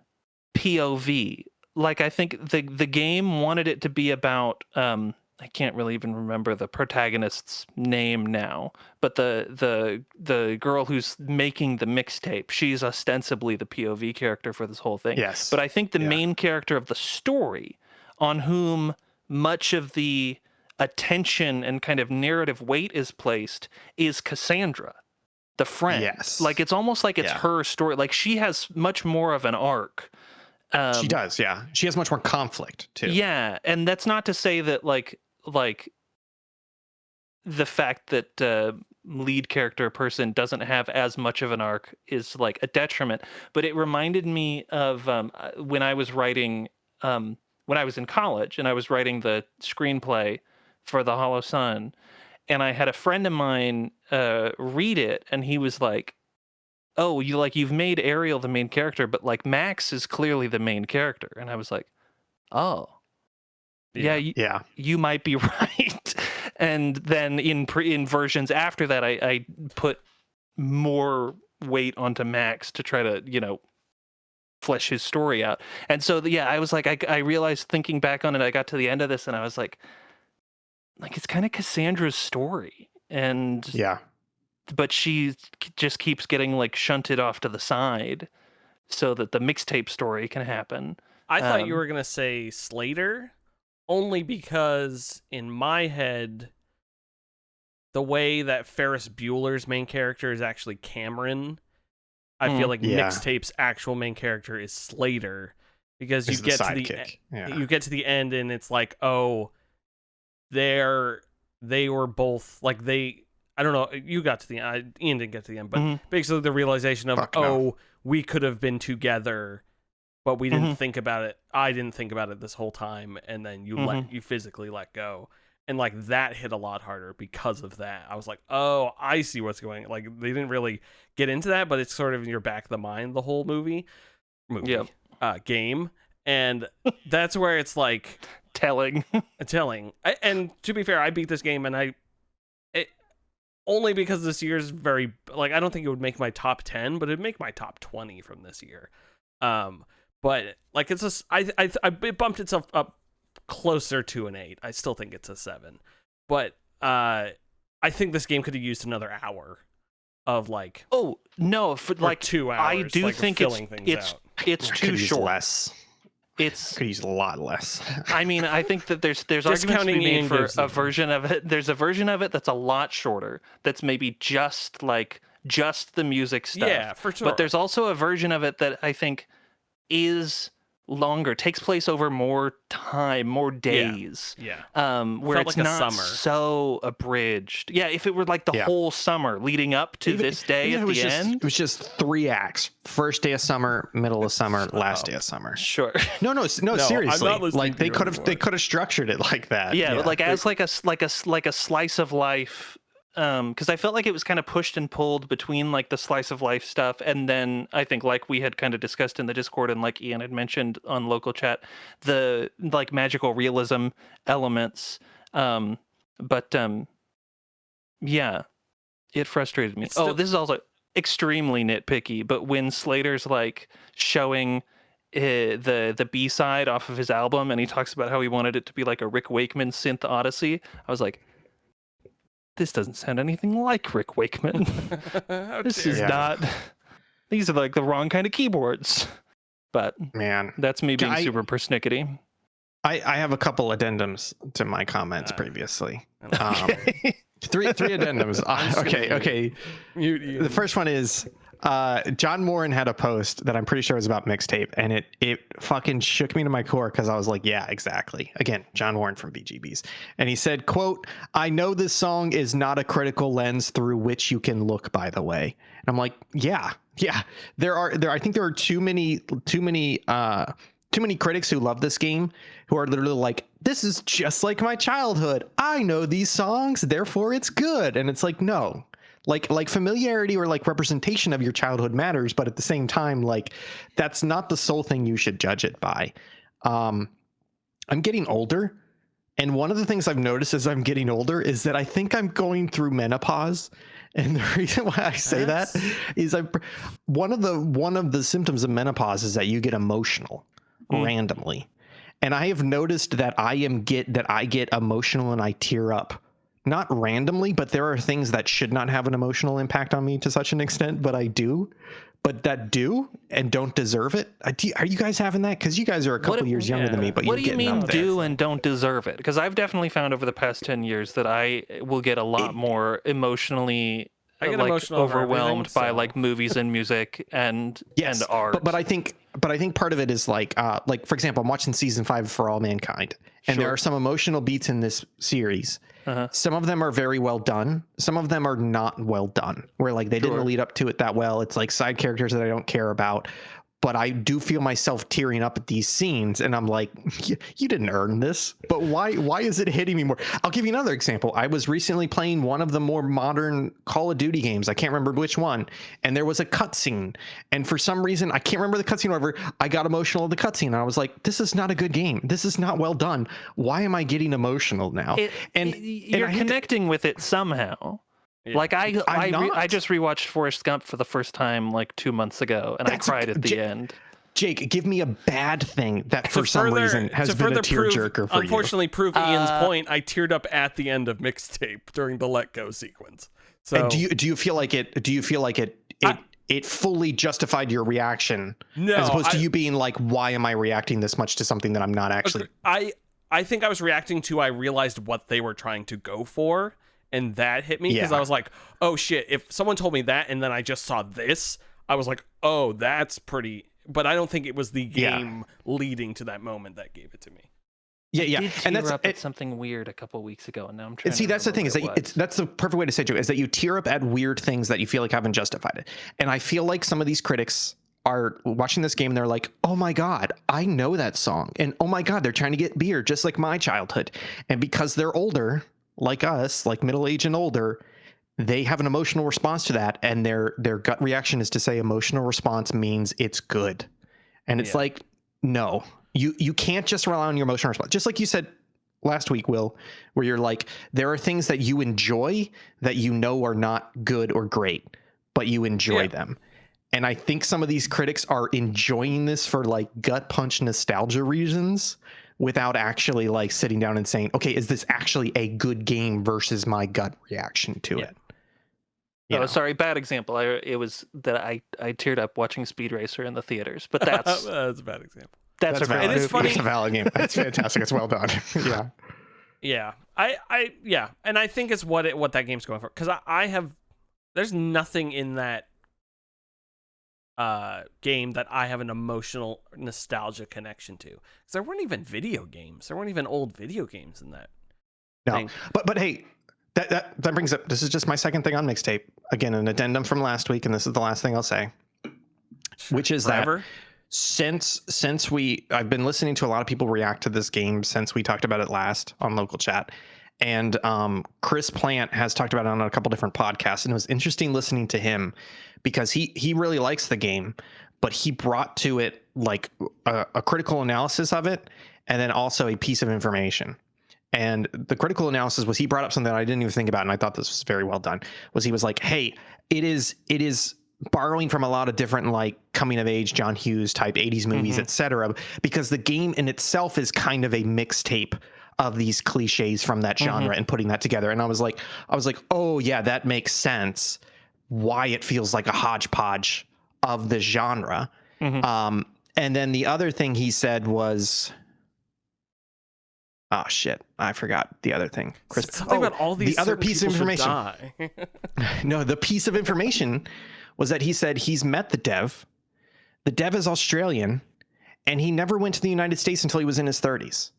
POV. Like, I think the game wanted it to be about, I can't really even remember the protagonist's name now, but the girl who's making the mixtape, she's ostensibly the POV character for this whole thing. Yes. But I think the main character of the story, on whom much of the attention and kind of narrative weight is placed, is Cassandra, the friend. Yes. Like, it's almost like it's her story. Like, she has much more of an arc. She does, yeah. She has much more conflict too. Yeah, and that's not to say that like the fact that lead character person doesn't have as much of an arc is like a detriment. But it reminded me of when I was writing, when I was in college and I was writing the screenplay for The Hollow Sun, and I had a friend of mine read it, and he was like, oh, you've made Ariel the main character, but like Max is clearly the main character. And I was like, oh, you might be right. And then in versions after that, I put more weight onto Max to try to, flesh his story out. And so, I was like, I realized thinking back on it, I got to the end of this and I was like it's kind of Cassandra's story. And but she just keeps getting like shunted off to the side so that the mixtape story can happen. I thought you were gonna say Slater, only because in my head, the way that Ferris Bueller's main character is actually Cameron, I feel like Mixtape's actual main character is Slater, because you get to the end and it's like, oh, they were both like I don't know, you got to the end, Ian didn't get to the end, but basically the realization of we could have been together, but we didn't think about it. I didn't think about it this whole time, and then you physically let go. And like that hit a lot harder because of that. I was like, oh, I see what's going on. Like they didn't really get into that, but it's sort of in your back of the mind the whole game. And that's where it's like telling. And to be fair, I beat this game and only because this year's very, like, I don't think it would make my top 10, but it'd make my top 20 from this year. But like it bumped itself up closer to an 8. I still think it's a 7, but I think this game could have used another hour of like, oh no, for like 2 hours. I do like, think it's too short. Less. It's could use a lot less. I mean, I think that there's arguments to be made for a version of it. There's a version of it that's a lot shorter. That's maybe just the music stuff. Yeah, for sure. But there's also a version of it that I think is longer, takes place over more time, more days. Where it's like not summer. So abridged. Yeah, if it were like the whole summer leading up to this day at the end. It was just 3 acts. First day of summer, middle of summer, last day of summer. Sure. No, seriously. Like they could have structured it like that. Yeah, like as like a slice of life. Because I felt like it was kind of pushed and pulled between like the slice of life stuff, and then I think, like we had kind of discussed in the Discord and like Ian had mentioned on local chat, the like magical realism elements. Yeah, it frustrated me. This is also extremely nitpicky, but when Slater's like showing the B-side off of his album, and he talks about how he wanted it to be like a Rick Wakeman synth odyssey, I was like, this doesn't sound anything like Rick Wakeman. This is not. These are like the wrong kind of keyboards. But man, that's me being super persnickety. I have a couple addendums to my comments previously. Three addendums. Okay. The first one is John Moran had a post that I'm pretty sure was about Mixtape, and it fucking shook me to my core because I was like, yeah, exactly. Again, John Moran from VGBs. And he said, quote, "I know this song is not a critical lens through which you can look, by the way." And I'm like, yeah. I think there are too many critics who love this game who are literally like, this is just like my childhood. I know these songs, therefore it's good. And it's like, no. Like familiarity or like representation of your childhood matters, but at the same time, like that's not the sole thing you should judge it by. I'm getting older, and one of the things I've noticed as I'm getting older is that I think I'm going through menopause. And the reason why I say that is one of the symptoms of menopause is that you get emotional randomly. And I have noticed that I get emotional and I tear up. Not randomly, but there are things that should not have an emotional impact on me to such an extent, but I do. But that do and don't deserve it. Are you guys having that? Because you guys are a couple years younger than me, but what do you mean do and don't deserve it? Because I've definitely found over the past 10 years that I will get a lot more emotionally overwhelmed by like movies and music and art. But I think part of it is like for example, I'm watching season 5 For All Mankind, and there are some emotional beats in this series. Some of them are very well done. Some of them are not well done, where like they didn't lead up to it that well. It's like side characters that I don't care about, but I do feel myself tearing up at these scenes, and I'm like, you didn't earn this. But why is it hitting me more? I'll give you another example. I was recently playing one of the more modern Call of Duty games. I can't remember which one, and there was a cutscene, and for some reason I can't remember the cutscene. However, I got emotional at the cutscene, and I was like, this is not a good game. This is not well done. Why am I getting emotional now? You're connecting with it somehow. Yeah. Like I just rewatched Forrest Gump for the first time like 2 months ago, and I cried at the end. Jake, give me a bad thing that for some reason has been a tearjerker for you. Unfortunately, prove Ian's point. I teared up at the end of Mixtape during the Let Go sequence. So and do you feel like it it fully justified your reaction, No, as opposed to you being like, why am I reacting this much to something that I'm not actually? I think I was reacting to, I realized what they were trying to go for, and that hit me because I was like, oh shit, if someone told me that and then I just saw this, I was like, oh, that's pretty. But I don't think it was the game leading to that moment that gave it to me. Yeah. And that's something weird a couple weeks ago, and now I'm trying. And see, that's the thing, is that that's the perfect way to say it, is that you tear up at weird things that you feel like haven't justified it. And I feel like some of these critics are watching this game and they're like, oh my God, I know that song. And oh my God, they're trying to get beer just like my childhood. And because they're older, like us, like middle-aged and older, they have an emotional response to that. And their gut reaction is to say emotional response means it's good. And it's like, no, you can't just rely on your emotional response. Just like you said last week, Will, where you're like, there are things that you enjoy that you know are not good or great, but you enjoy them. And I think some of these critics are enjoying this for like gut punch nostalgia reasons without actually like sitting down and saying, okay, is this actually a good game versus my gut reaction to it? Sorry, bad example. It was that I teared up watching Speed Racer in the theaters, but that's a bad example. That's a valid. It is funny. It's a valid game. It's fantastic. It's well done. Yeah. And I think it's what that game's going for, because there's nothing in that game that I have an emotional nostalgia connection to, because there weren't even video games. There weren't even old video games in that. No, but hey, that brings up, this is just my second thing on MixTape. Again, an addendum from last week, and this is the last thing I'll say, which is that since I've been listening to a lot of people react to this game since we talked about it last on local chat, and Chris Plant has talked about it on a couple different podcasts, and it was interesting listening to him because he really likes the game, but he brought to it like a critical analysis of it, and then also a piece of information. And the critical analysis was, he brought up something that I didn't even think about, and I thought this was very well done, was he was like, hey, it is borrowing from a lot of different like coming of age John Hughes type 80s movies, etc., because the game in itself is kind of a mixtape of these cliches from that genre and putting that together. And I was like, oh yeah, that makes sense why it feels like a hodgepodge of the genre. And then the other thing he said was, oh shit, I forgot the other thing. Chris, something about all these, the other piece of information. No, the piece of information was that he said he's met the dev. The dev is Australian, and he never went to the United States until he was in his 30s.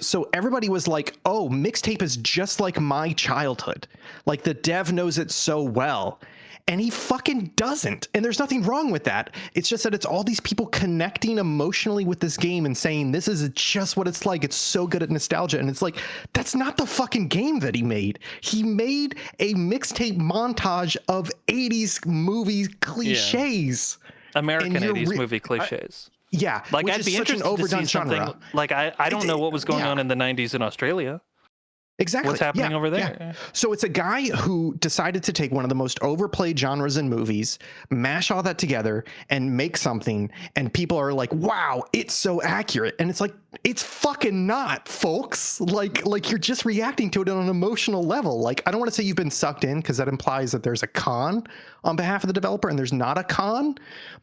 So everybody was like, oh, MixTape is just like my childhood. Like, the dev knows it so well. And he fucking doesn't. And there's nothing wrong with that. It's just that it's all these people connecting emotionally with this game and saying, this is just what it's like. It's so good at nostalgia. And it's like, that's not the fucking game that he made. He made a MixTape montage of 80s movies cliches. American 80s movie cliches. Like, I'd be interested to see something genre. Like, I don't know what was going on in the 90s in Australia. Exactly. What's happening over there? Yeah. So it's a guy who decided to take one of the most overplayed genres in movies, mash all that together, and make something, and people are like, wow, it's so accurate. And it's like, it's fucking not, folks. Like you're just reacting to it on an emotional level. Like, I don't want to say you've been sucked in, because that implies that there's a con on behalf of the developer, and there's not a con,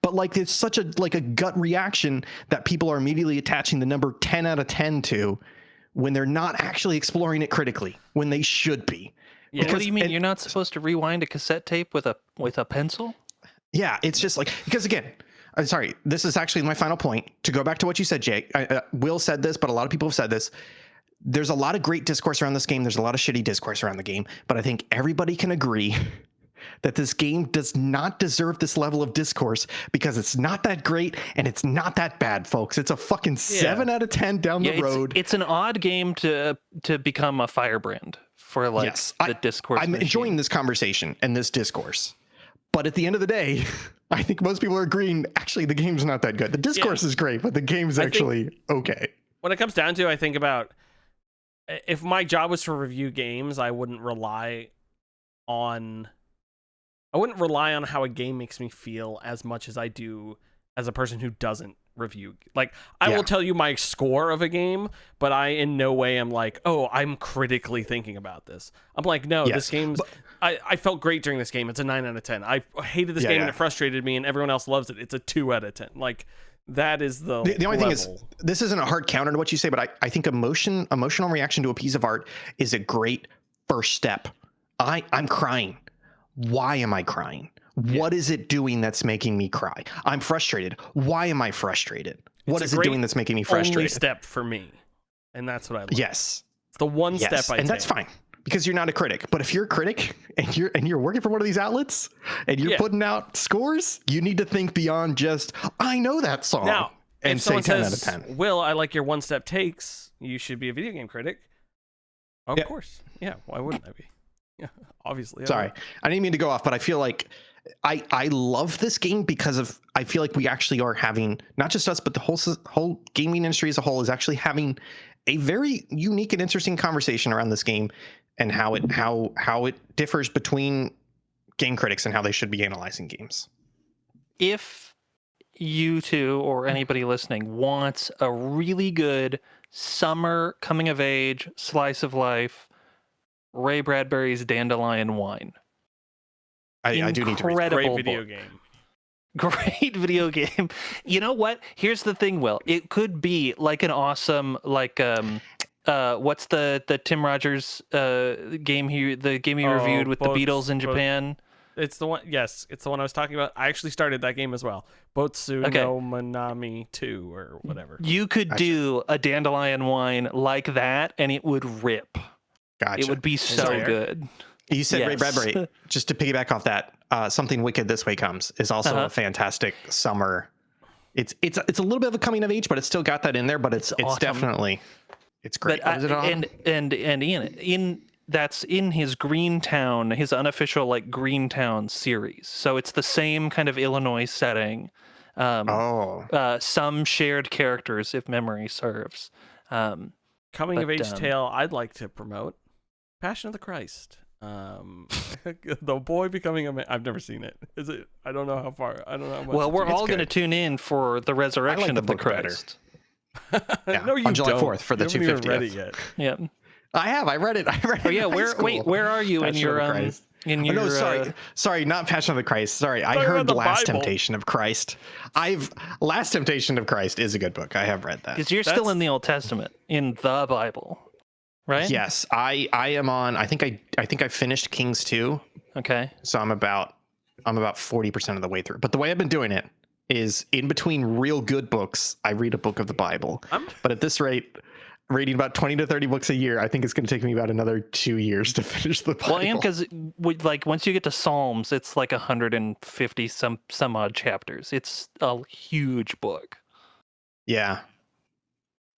but like, it's such a gut reaction that people are immediately attaching the number 10 out of 10 to, when they're not actually exploring it critically, when they should be. Yeah. What do you mean? You're not supposed to rewind a cassette tape with a pencil? Yeah, it's just like, because again, I'm sorry, this is actually my final point. To go back to what you said, Jake, Will said this, but a lot of people have said this. There's a lot of great discourse around this game. There's a lot of shitty discourse around the game, but I think everybody can agree that this game does not deserve this level of discourse, because it's not that great and it's not that bad, folks. It's a fucking 7 out of 10 down the road. It's an odd game to become a firebrand for, like, the discourse. I'm enjoying this conversation and this discourse, but at the end of the day, I think most people are agreeing, actually, the game's not that good. The discourse is great, but the game's actually okay. When it comes down to it, I think about, if my job was to review games, I wouldn't rely on how a game makes me feel as much as I do as a person who doesn't review. Like, I Yeah. will tell you my score of a game, but I in no way am like, oh, I'm critically thinking about this. I'm like, no, Yes, this game's. I felt great during this game. It's a 9 out of 10. I hated this game and it frustrated me, and everyone else loves it. It's a 2 out of 10. Like, that is the only thing is, level. this isn't a hard counter to what you say, but I think emotional reaction to a piece of art is a great first step. I'm crying. Why am I crying? What is it doing that's making me cry? I'm frustrated. Why am I frustrated? What is it doing that's making me frustrated? Only step for me, and that's what I like. Yes, it's the one step I take. And that's fine because you're not a critic. But if you're a critic and you're working for one of these outlets and you're putting out scores, you need to think beyond just I know that song now, and if say 10 says, out of 10. Will, I like your one step takes. You should be a video game critic. Of course, yeah. Why wouldn't I be? Yeah, obviously. Sorry, I didn't mean to go off, but I feel like I love this game because I feel like we actually are having, not just us, but the whole gaming industry as a whole is actually having a very unique and interesting conversation around this game and how it differs between game critics and how they should be analyzing games. If you two or anybody listening wants a really good summer coming of age slice of life, Ray Bradbury's Dandelion Wine. I do need to read. Great video game. Great video game. You know what? Here's the thing, Will. It could be like an awesome, like what's the Tim Rogers game he reviewed with the Beatles in Japan? It's the one. Yes, it's the one I was talking about. I actually started that game as well. Botsu no Manami 2 or whatever. You could do a Dandelion Wine like that, and it would rip. Gotcha. It would be so good. You said Ray Bradbury. Just to piggyback off that, Something Wicked This Way Comes is also a fantastic summer. It's a little bit of a coming of age, but it's still got that in there. But it's definitely great. But, and that's in his Greentown, his unofficial like Greentown series. So it's the same kind of Illinois setting. Some shared characters, if memory serves. Coming of age tale I'd like to promote: Passion of the Christ. The boy becoming a man. I've never seen it. Is it? I don't know how far. I don't know how much. Well, we're all going to tune in for the resurrection of the Christ. No, you on July don't. 4th for the 250th. You haven't even read it yet. Yeah. I read it. Oh yeah, where are you in your sorry, not Passion of the Christ. Sorry, I heard Last Temptation of Christ. Last Temptation of Christ is a good book. I have read that. Because you're still in the Old Testament, in the Bible, right? Yes, I am on. I think I finished Kings 2. Okay. So I'm about 40% of the way through. But the way I've been doing it is in between real good books, I read a book of the Bible. But at this rate, reading about 20 to 30 books a year, I think it's going to take me about another 2 years to finish the Bible. Well, and because like once you get to Psalms, it's like 150 some odd chapters. It's a huge book. Yeah.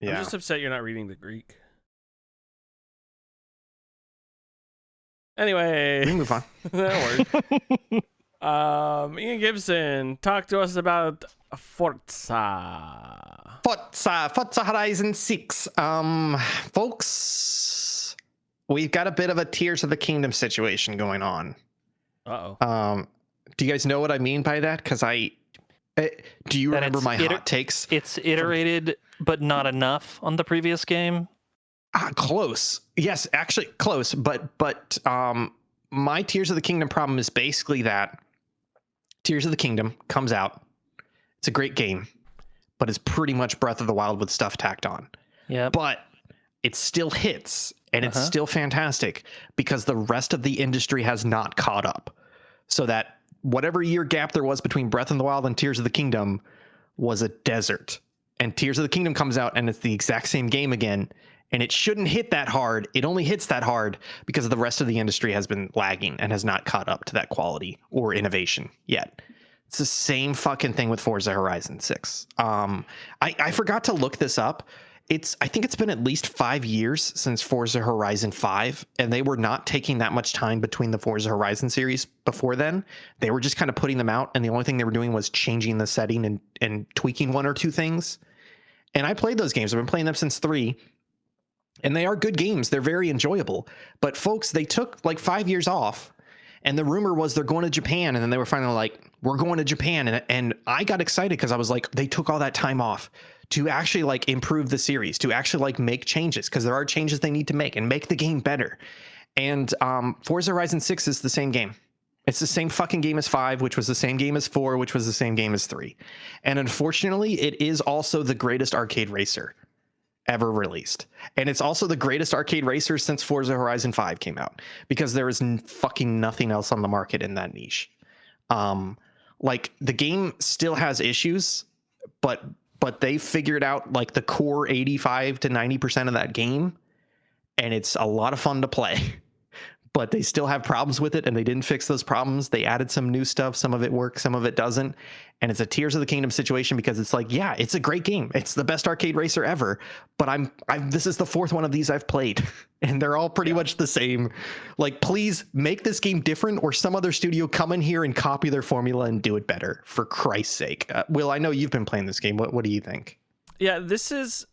I'm just upset you're not reading the Greek. Anyway, we move on. That works. Ian Gibson, talk to us about Forza Horizon 6. Folks, we've got a bit of a Tears of the Kingdom situation going on. Do you guys know what I mean by that? Because do you remember my hot takes? It's iterated, but not enough on the previous game. Close. Yes, actually close. But my Tears of the Kingdom problem is basically that Tears of the Kingdom comes out. It's a great game, but it's pretty much Breath of the Wild with stuff tacked on. Yeah. But it still hits, and it's still fantastic because the rest of the industry has not caught up. So that whatever year gap there was between Breath of the Wild and Tears of the Kingdom was a desert. And Tears of the Kingdom comes out, and it's the exact same game again. And it shouldn't hit that hard. It only hits that hard because the rest of the industry has been lagging and has not caught up to that quality or innovation yet. It's the same fucking thing with Forza Horizon 6. I forgot to look this up. I think it's been at least 5 years since Forza Horizon 5, and they were not taking that much time between the Forza Horizon series before then. They were just kind of putting them out, and the only thing they were doing was changing the setting and tweaking one or two things. And I played those games. I've been playing them since 3. And they are good games. They're very enjoyable. But folks, they took like 5 years off And the rumor was they're going to Japan, and then they were finally like, we're going to Japan. And I got excited because I was like, they took all that time off to actually like improve the series, to actually like make changes, because there are changes they need to make and make the game better. And Forza Horizon 6 is the same game. It's the same fucking game as 5, which was the same game as 4, which was the same game as 3. And unfortunately, it is also the greatest arcade racer ever released. And it's also the greatest arcade racer since Forza Horizon 5 came out, because there is fucking nothing else on the market in that niche. Like, the game still has issues, but they figured out like the core 85 to 90% of that game, and it's a lot of fun to play. But they still have problems with it, and they didn't fix those problems. They added some new stuff. Some of it works, some of it doesn't. And it's a Tears of the Kingdom situation, because it's like, yeah, it's a great game. It's the best arcade racer ever. But this is the fourth one of these I've played, and they're all pretty much the same. Like, please make this game different, or some other studio come in here and copy their formula and do it better, for Christ's sake. Will, I know you've been playing this game. What do you think? Yeah, this is...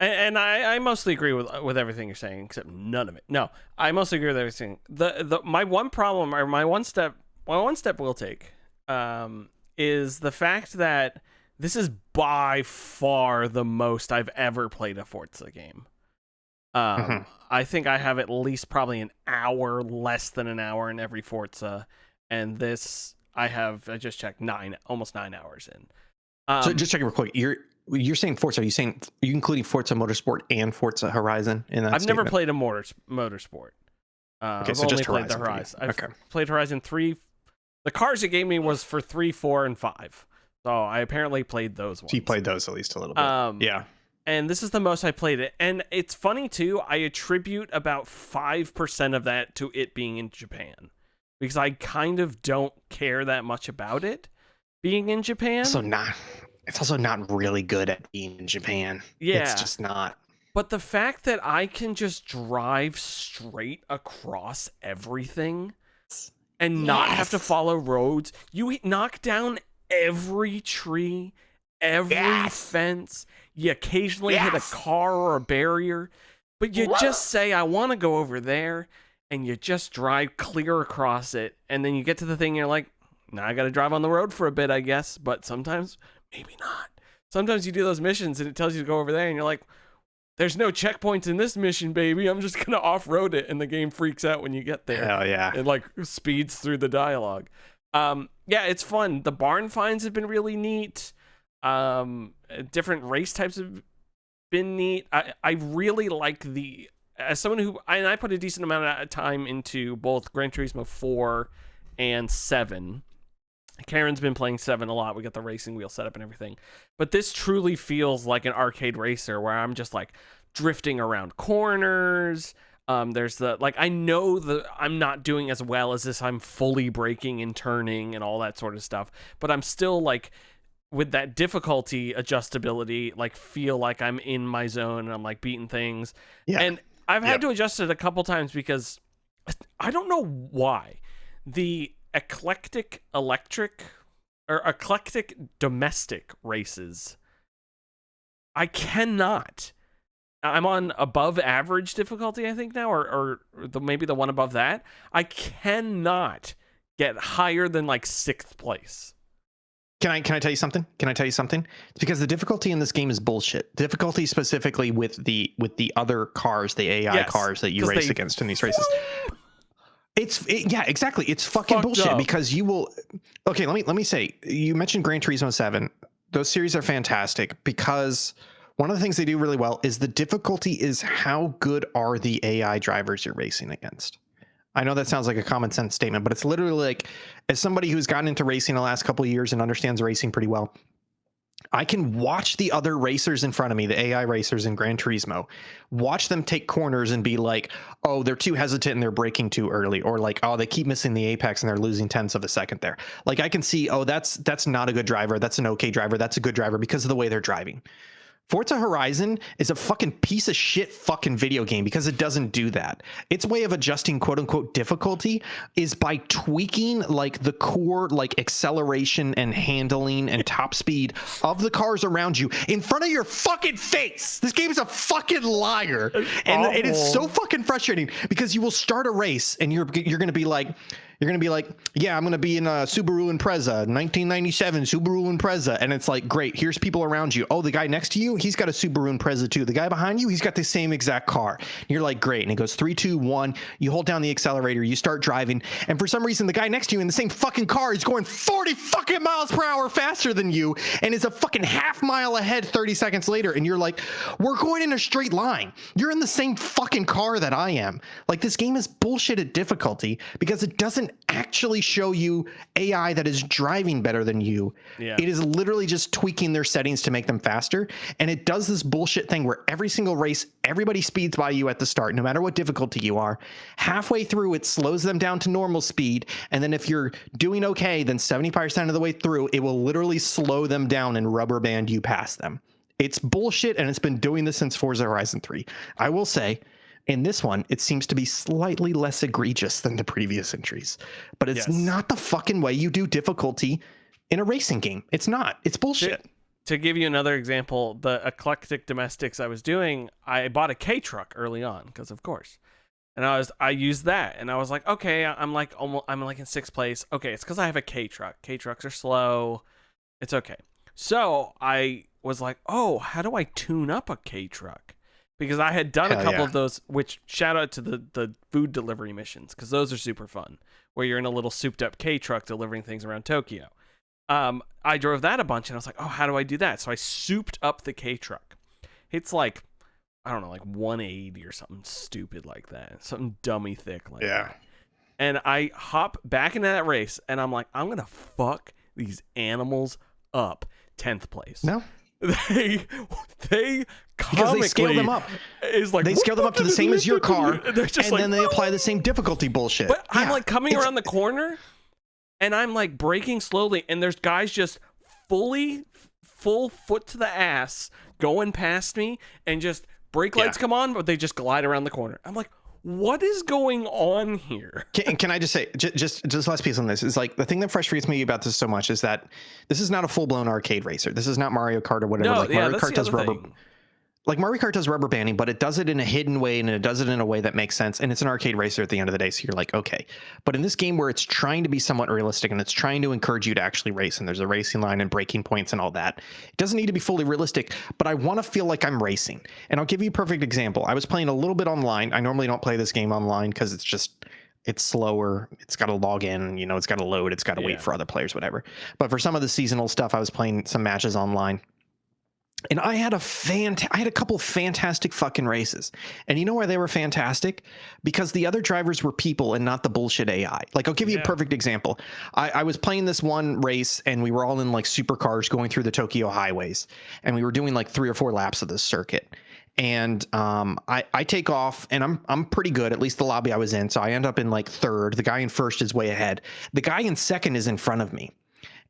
And I mostly agree with everything you're saying, except none of it. No, I mostly agree with everything. My one problem, or my one step we'll take, is the fact that this is by far the most I've ever played a Forza game. I think I have at least probably an hour, less than an hour in every Forza, and this I just checked almost 9 hours in. So just checking real quick, you're saying Forza. Are you including Forza Motorsport and Forza Horizon in that? I've never played a motorsport. Okay, I've so only just played the Horizon. Horizon. I've played Horizon 3. The cars it gave me was for 3, 4, and 5. So I apparently played those ones. So you played those at least a little bit. Yeah. And this is the most I played it. And it's funny, too. I attribute about 5% of that to it being in Japan, because I kind of don't care that much about it being in Japan. It's also not really good at being in Japan. Yeah. It's just not. But the fact that I can just drive straight across everything and not have to follow roads. You knock down every tree, every fence. You occasionally hit a car or a barrier. But you just say, I want to go over there. And you just drive clear across it. And then you get to the thing and you're like, now I got to drive on the road for a bit, I guess. But sometimes... maybe not. Sometimes you do those missions and it tells you to go over there and you're like, there's no checkpoints in this mission, baby. I'm just going to off-road it. And the game freaks out when you get there. Hell yeah. It like speeds through the dialogue. Yeah, it's fun. The barn finds have been really neat. Different race types have been neat. I really like as someone who, I put a decent amount of time into both Gran Turismo 4 and 7. Karen's been playing 7 a lot. We got the racing wheel set up and everything. But this truly feels like an arcade racer where I'm just like drifting around corners. There's I know I'm not doing as well as this. I'm fully braking and turning and all that sort of stuff. But I'm still like, with that difficulty adjustability, like feel like I'm in my zone and I'm like beating things. Yeah. And I've had to adjust it a couple times because I don't know why. The eclectic domestic races, I cannot. I'm on above average difficulty, I think now, or maybe the one above that. I cannot get higher than like 6th place. Can I tell you something? It's because the difficulty in this game is bullshit. Difficulty specifically with the other cars, the AI cars that you race against in these races. Yeah, exactly. It's fucking bullshit because you will. Okay, let me say. You mentioned Gran Turismo 7. Those series are fantastic because one of the things they do really well is the difficulty is how good are the AI drivers you're racing against. I know that sounds like a common sense statement, but it's literally like, as somebody who's gotten into racing the last couple of years and understands racing pretty well, I can watch the other racers in front of me, the AI racers in Gran Turismo, watch them take corners and be like, oh, they're too hesitant and they're braking too early. Or like, oh, they keep missing the apex and they're losing tenths of a second there. Like I can see, oh, that's not a good driver. That's an okay driver. That's a good driver because of the way they're driving. Forza Horizon is a fucking piece of shit fucking video game because it doesn't do that. Its way of adjusting quote unquote difficulty is by tweaking like the core like acceleration and handling and top speed of the cars around you in front of your fucking face. This game is a fucking liar. And it is so fucking frustrating because you will start a race and you're going to be like, You're going to be like, yeah, I'm going to be in a Subaru Impreza, 1997 Subaru Impreza. And it's like, great, here's people around you. Oh, the guy next to you, he's got a Subaru Impreza too. The guy behind you, he's got the same exact car. And you're like, great. And it goes 3, 2, 1. You hold down the accelerator, you start driving. And for some reason, the guy next to you in the same fucking car is going 40 fucking miles per hour faster than you and is a fucking half mile ahead 30 seconds later. And you're like, we're going in a straight line. You're in the same fucking car that I am. Like, this game is bullshit at difficulty because it doesn't actually show you AI that is driving better than you. Yeah. It is literally just tweaking their settings to make them faster. And it does this bullshit thing where every single race, everybody speeds by you at the start, no matter what difficulty you are. Halfway through, it slows them down to normal speed. And then if you're doing okay, then 75% of the way through, it will literally slow them down and rubber band you past them. It's bullshit, and it's been doing this since Forza Horizon 3. I will say, in this one, it seems to be slightly less egregious than the previous entries. But it's not the fucking way you do difficulty in a racing game. It's not. It's bullshit. To give you another example, the eclectic domestics I was doing, I bought a K-truck early on, because of course. And I used that, and I was like, okay, I'm like in 6th place. Okay, it's because I have a K-truck. K-trucks are slow. It's okay. So I was like, oh, how do I tune up a K-truck? Because I had done a couple of those, which shout out to the food delivery missions, because those are super fun, where you're in a little souped up K-truck delivering things around Tokyo. I drove that a bunch, and I was like, oh, how do I do that? So I souped up the K-truck. It's like, I don't know, like 180 or something stupid like that. Something dummy thick like that. And I hop back into that race, and I'm like, I'm going to fuck these animals up. 10th place. No. They because they scale them up. Is like, they scale them up to the same as your car, and like, then they apply the same difficulty bullshit. But I'm like coming around the corner, and I'm like braking slowly, and there's guys just full foot to the ass going past me, and just brake lights come on, but they just glide around the corner. I'm like, what is going on here? Can I just say, just last piece on this is like, the thing that frustrates me about this so much is that this is not a full-blown arcade racer. This is not Mario Kart or whatever. No, like Mario Kart does rubber. Thing. Like Mario Kart does rubber banding, but it does it in a hidden way, and it does it in a way that makes sense. And it's an arcade racer at the end of the day, so you're like, okay. But in this game where it's trying to be somewhat realistic and it's trying to encourage you to actually race, and there's a racing line and braking points and all that, it doesn't need to be fully realistic, but I want to feel like I'm racing. And I'll give you a perfect example. I was playing a little bit online. I normally don't play this game online because it's slower. It's got to log in, it's got to load. It's got to wait for other players, whatever. But for some of the seasonal stuff, I was playing some matches online. And I had a couple fantastic fucking races. And you know why they were fantastic? Because the other drivers were people and not the bullshit AI. Like, I'll give you a perfect example. I was playing this one race, and we were all in like supercars going through the Tokyo highways, and we were doing like 3 or 4 laps of this circuit. And I take off, and I'm pretty good, at least the lobby I was in. So I end up in like 3rd. The guy in 1st is way ahead. The guy in 2nd is in front of me.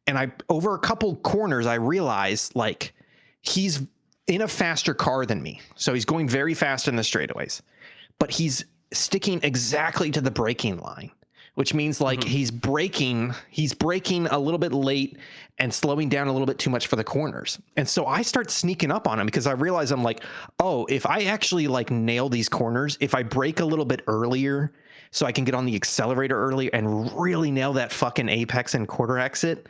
And over a couple corners, I realized like, he's in a faster car than me. So he's going very fast in the straightaways, but he's sticking exactly to the braking line, which means like he's braking a little bit late and slowing down a little bit too much for the corners. And so I start sneaking up on him because I realize I'm like, oh, if I actually like nail these corners, if I brake a little bit earlier so I can get on the accelerator early and really nail that fucking apex and quarter exit,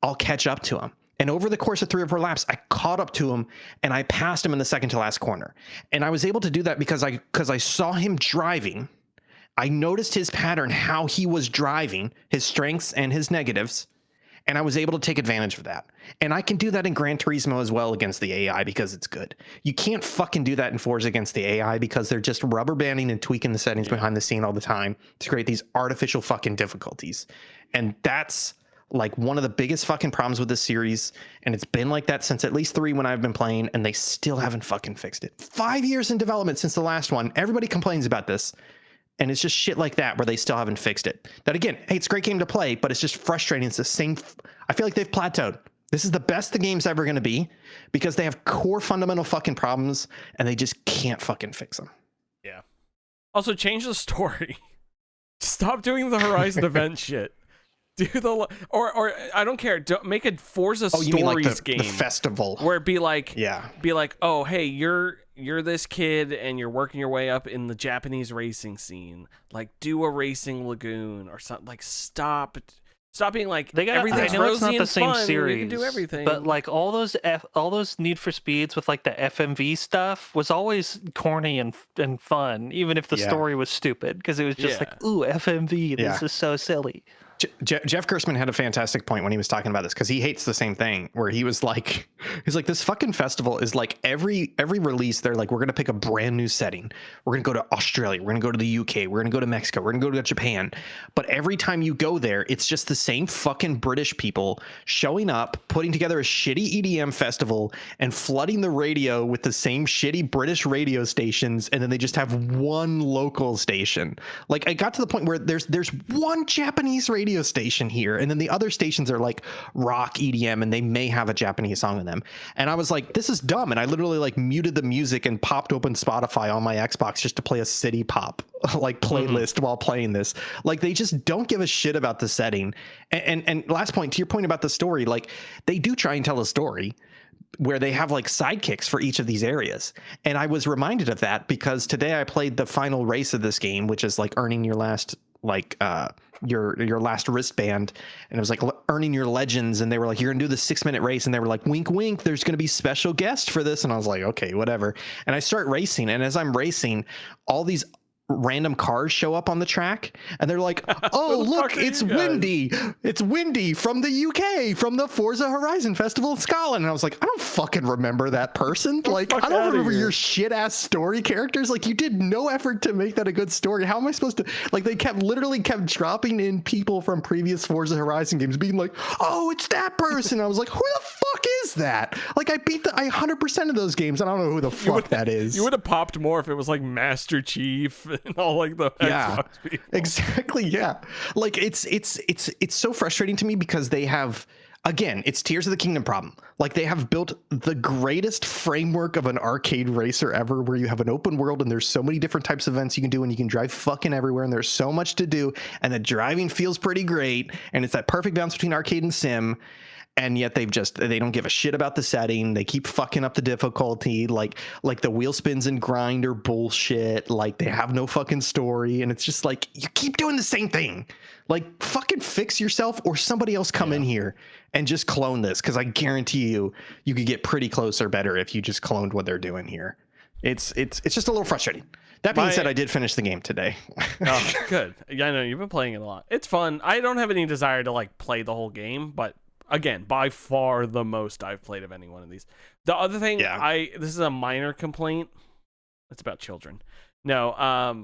I'll catch up to him. And over the course of 3 or 4 laps, I caught up to him, and I passed him in the second to last corner. And I was able to do that because I saw him driving. I noticed his pattern, how he was driving, his strengths and his negatives, and I was able to take advantage of that. And I can do that in Gran Turismo as well against the AI because it's good. You can't fucking do that in Forza against the AI because they're just rubber banding and tweaking the settings behind the scene all the time to create these artificial fucking difficulties. And that's like one of the biggest fucking problems with this series, and it's been like that since at least 3 when I've been playing, and they still haven't fucking fixed it. 5 years in development since the last one. Everybody complains about this, and it's just shit like that where they still haven't fixed it. That again, hey, it's a great game to play, but it's just frustrating. It's the same. I feel like they've plateaued. This is the best the game's ever going to be because they have core fundamental fucking problems, and they just can't fucking fix them. Yeah. Also, change the story. Stop doing the Horizon event shit. Do the or I don't care. Make a Forza Stories you mean like game, the festival, where it'd be like, oh hey, you're you're this kid and you're working your way up in the Japanese racing scene. Like, do a racing lagoon or something. Like, stop being like everything's I know it's rosy not the and same fun, series. you can do everything. But like all those Need for Speeds with like the FMV stuff was always corny and fun, even if the story was stupid, because it was just like, ooh, FMV, this is so silly. Jeff Gerstmann had a fantastic point when he was talking about this, because he hates the same thing, where he's like, this fucking festival is like every release, they're like, we're going to pick a brand new setting. We're going to go to Australia. We're going to go to the UK. We're going to go to Mexico. We're going to go to Japan. But every time you go there, it's just the same fucking British people showing up, putting together a shitty EDM festival and flooding the radio with the same shitty British radio stations. And then they just have one local station. Like, I got to the point where there's one Japanese radio station here, and then the other stations are like rock EDM, and they may have a Japanese song in them. And I was like, this is dumb. And I literally like muted the music and popped open Spotify on my Xbox just to play a city pop like playlist while playing this. Like, they just don't give a shit about the setting. And last point, to your point about the story, like, they do try and tell a story where they have like sidekicks for each of these areas. And I was reminded of that because today I played the final race of this game, which is like earning your last like your last wristband, and it was like earning your legends, and they were like, you're gonna do the 6-minute race, and they were like, wink wink, there's gonna be special guests for this. And I was like, okay, whatever. And I start racing, and as I'm racing, all these random cars show up on the track, and they're like, oh look, it's Windy from the UK, from the Forza Horizon Festival in Scotland. And I was like, I don't fucking remember that person. Like, I don't remember your shit ass story characters. Like, you did no effort to make that a good story. How am I supposed to, like, they literally kept dropping in people from previous Forza Horizon games being like, oh, it's that person. I was like, who the fuck is that? Like, I 100% of those games. I don't know who the fuck that is. You would have popped more if it was like Master Chief and all like the Xbox people. Exactly. Yeah. Like, it's so frustrating to me because they have, again, it's Tears of the Kingdom problem. Like, they have built the greatest framework of an arcade racer ever, where you have an open world and there's so many different types of events you can do, and you can drive fucking everywhere, and there's so much to do, and the driving feels pretty great, and it's that perfect balance between arcade and sim. And yet they don't give a shit about the setting. They keep fucking up the difficulty. Like the wheel spins and grind are bullshit. Like, they have no fucking story. And it's just like, you keep doing the same thing. Like, fucking fix yourself, or somebody else come in here and just clone this. Cause I guarantee you could get pretty close or better if you just cloned what they're doing here. It's just a little frustrating. That being said, I did finish the game today. Oh, good. Yeah, I know you've been playing it a lot. It's fun. I don't have any desire to like play the whole game, but again, by far the most I've played of any one of these. The other thing, this is a minor complaint. It's about children. No, I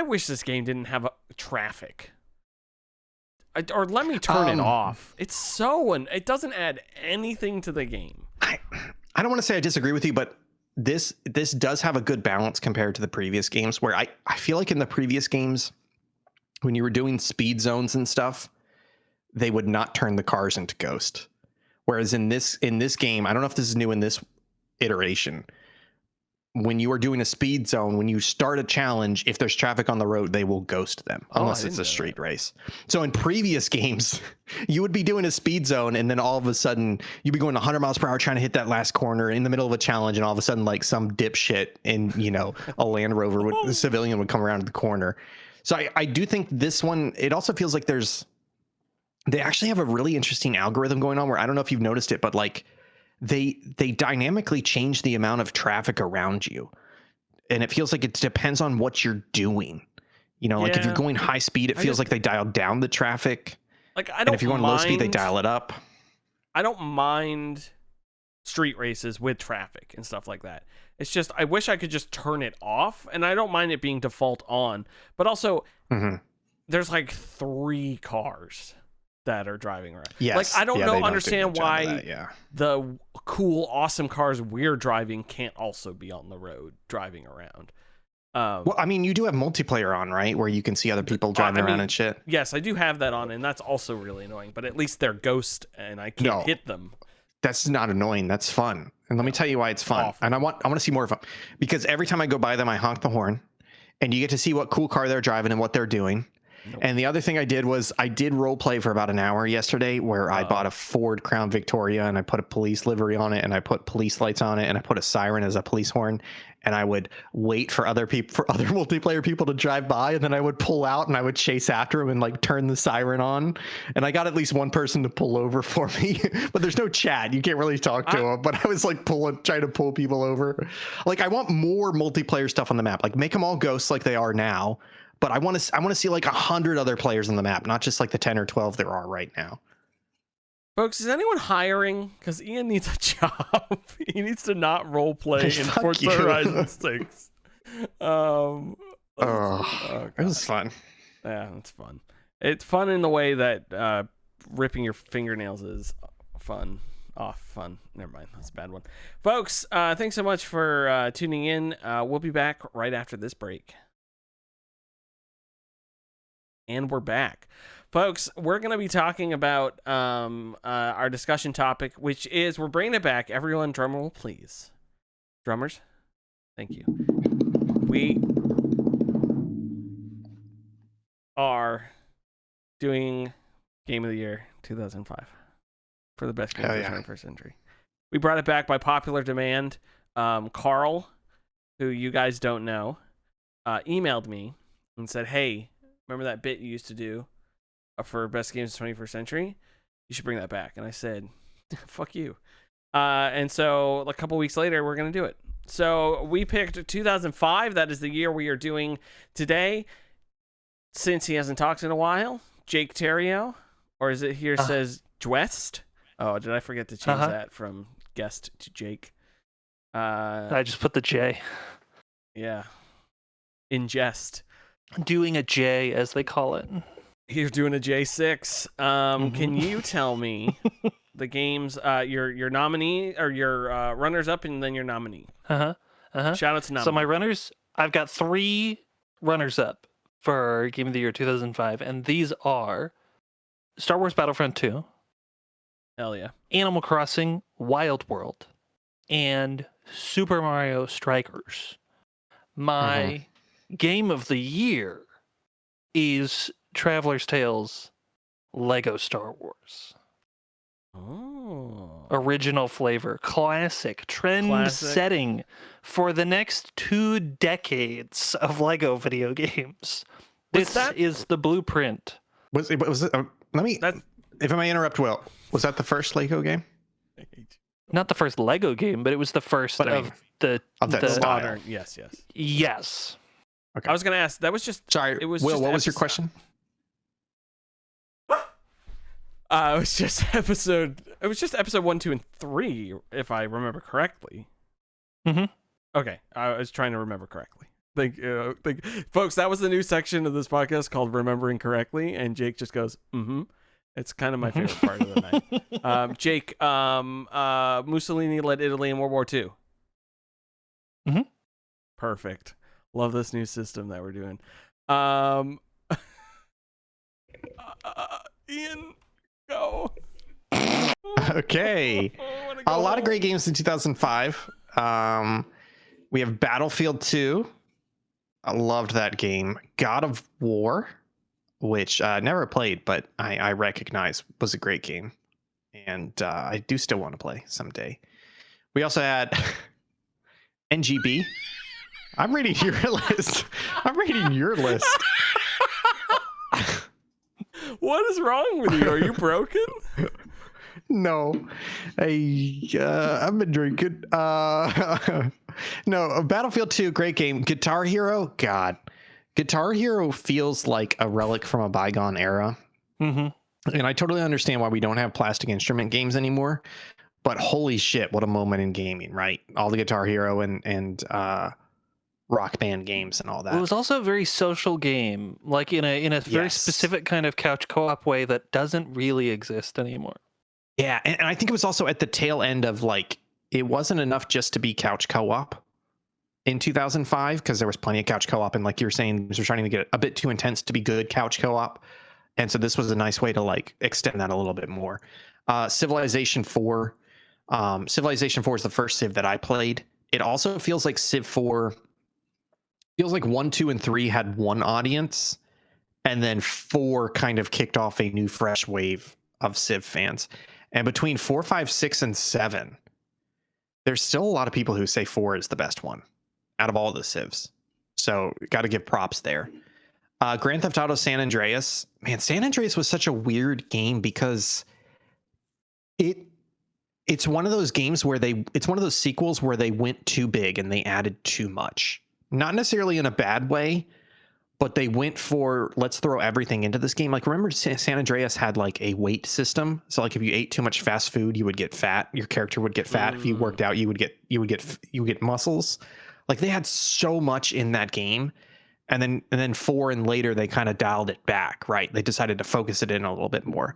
wish this game didn't have traffic. Or let me turn it off. It's it doesn't add anything to the game. I don't want to say I disagree with you, but this does have a good balance compared to the previous games, where I feel like in the previous games, when you were doing speed zones and stuff, they would not turn the cars into ghost. Whereas in this game, I don't know if this is new in this iteration, when you are doing a speed zone, when you start a challenge, if there's traffic on the road, they will ghost them unless it's a street race. So in previous games, you would be doing a speed zone, and then all of a sudden you'd be going 100 miles per hour trying to hit that last corner in the middle of a challenge, and all of a sudden, like, some dipshit in, a Land Rover a civilian would come around the corner. So I do think this one, it also feels like they actually have a really interesting algorithm going on, where I don't know if you've noticed it, but like they dynamically change the amount of traffic around you. And it feels like it depends on what you're doing. Like if you're going high speed, it feels like they dial down the traffic. Like, I don't and if you're going low speed, they dial it up. I don't mind street races with traffic and stuff like that. It's just, I wish I could just turn it off, and I don't mind it being default on, but also there's like 3 cars that are driving around. Yes. Like, I don't understand why the cool, awesome cars we're driving can't also be on the road driving around. Well, I mean, you do have multiplayer on, right? Where you can see other people driving around and shit. Yes, I do have that on, and that's also really annoying, but at least they're ghost and I can't hit them. That's not annoying. That's fun. And let me tell you why it's fun. Awful. And I want to see more of them, because every time I go by them, I honk the horn, and you get to see what cool car they're driving and what they're doing. And the other thing I did was I did role play for about an hour yesterday where I bought a Ford Crown Victoria and I put a police livery on it and I put police lights on it and I put a siren as a police horn, and I would wait for other multiplayer people to drive by, and then I would pull out and I would chase after them and like turn the siren on. And I got at least one person to pull over for me, but there's no chat. You can't really talk to them, but I was like trying to pull people over. Like I want more multiplayer stuff on the map. Like make them all ghosts like they are now. But I want to see like 100 other players on the map, not just like the 10 or 12 there are right now. Folks, is anyone hiring? Because Ian needs a job. He needs to not role play in Forza Horizon 6. It was fun. Yeah, it's fun. It's fun in the way that ripping your fingernails is fun. Fun. Never mind. That's a bad one. Folks, thanks so much for tuning in. We'll be back right after this break. And we're back. Folks, we're going to be talking about our discussion topic, which is we're bringing it back. Everyone, drum roll, please. Drummers, thank you. We are doing Game of the Year 2005 for the best game of the 21st century. We brought it back by popular demand. Carl, who you guys don't know, emailed me and said, hey, remember that bit you used to do for best games of the 21st century? You should bring that back. And I said, fuck you. And so a couple weeks later, we're going to do it. So we picked 2005. That is the year we are doing today. Since he hasn't talked in a while, Jake Terrio, or is it here says Dwest? Oh, did I forget to change that from guest to Jake? I just put the J. Yeah. Ingest. Doing a J, as they call it. He's doing a J6. Can you tell me the games, your nominee or your runners up and then your nominee? Shout out to nominee. So my runners, I've got 3 runners up for Game of the Year 2005, and these are Star Wars Battlefront 2. Hell yeah. Animal Crossing Wild World, and Super Mario Strikers. My Game of the Year is Traveler's Tales Lego Star Wars. Oh. Original flavor, classic, trend-setting for the next 2 decades of Lego video games. This is the blueprint. Was it? If I may interrupt, Will, was that the first Lego game? Not the first Lego game, but it was the first of the modern. Yes. Yes. Okay. I was going to ask. That was just. Sorry, it was Will. just What was your question? It was just episode 1, 2, and 3, if I remember correctly. Okay, I was trying to remember correctly. Folks, that was the new section of this podcast called Remembering Correctly, and Jake just goes, It's kind of my favorite part of the night. Jake, Mussolini led Italy in World War II. Perfect. Love this new system that we're doing. Ian, go. Okay. A lot of great games in 2005. We have Battlefield 2. I loved that game. God of War, which I never played, but I recognize was a great game. And I do still want to play someday. We also had NGB. I'm reading your list. What is wrong with you? Are you broken? No, I've been drinking. No, Battlefield 2, great game. Guitar Hero, God, Guitar Hero feels like a relic from a bygone era. And I totally understand why we don't have plastic instrument games anymore. But holy shit, what a moment in gaming, right? All the Guitar Hero and Rock Band games and all that. It was also a very social game, like in a very specific kind of couch co-op way that doesn't really exist anymore. Yeah, and I think it was also at the tail end of like, it wasn't enough just to be couch co-op in 2005 because there was plenty of couch co-op, and like you were saying, we were trying to get a bit too intense to be good couch co-op, and so this was a nice way to like extend that a little bit more. Civilization 4. Civilization 4 is the first Civ that I played. It also feels like Civ 4 feels like 1, 2, and 3 had one audience, and then 4 kind of kicked off a new fresh wave of Civ fans. And between 4, 5, 6, and 7, there's still a lot of people who say 4 is the best one out of all the Civs. So got to give props there. Grand Theft Auto San Andreas. Man, San Andreas was such a weird game because it's one of those games where it's one of those sequels where they went too big and they added too much. Not necessarily in a bad way, but they went for, let's throw everything into this game. Like, remember San Andreas had like a weight system. So like if you ate too much fast food, you would get fat. Your character would get fat. If you worked out, you would get muscles. Like, they had so much in that game. And then 4 and later, they kind of dialed it back, right? They decided to focus it in a little bit more.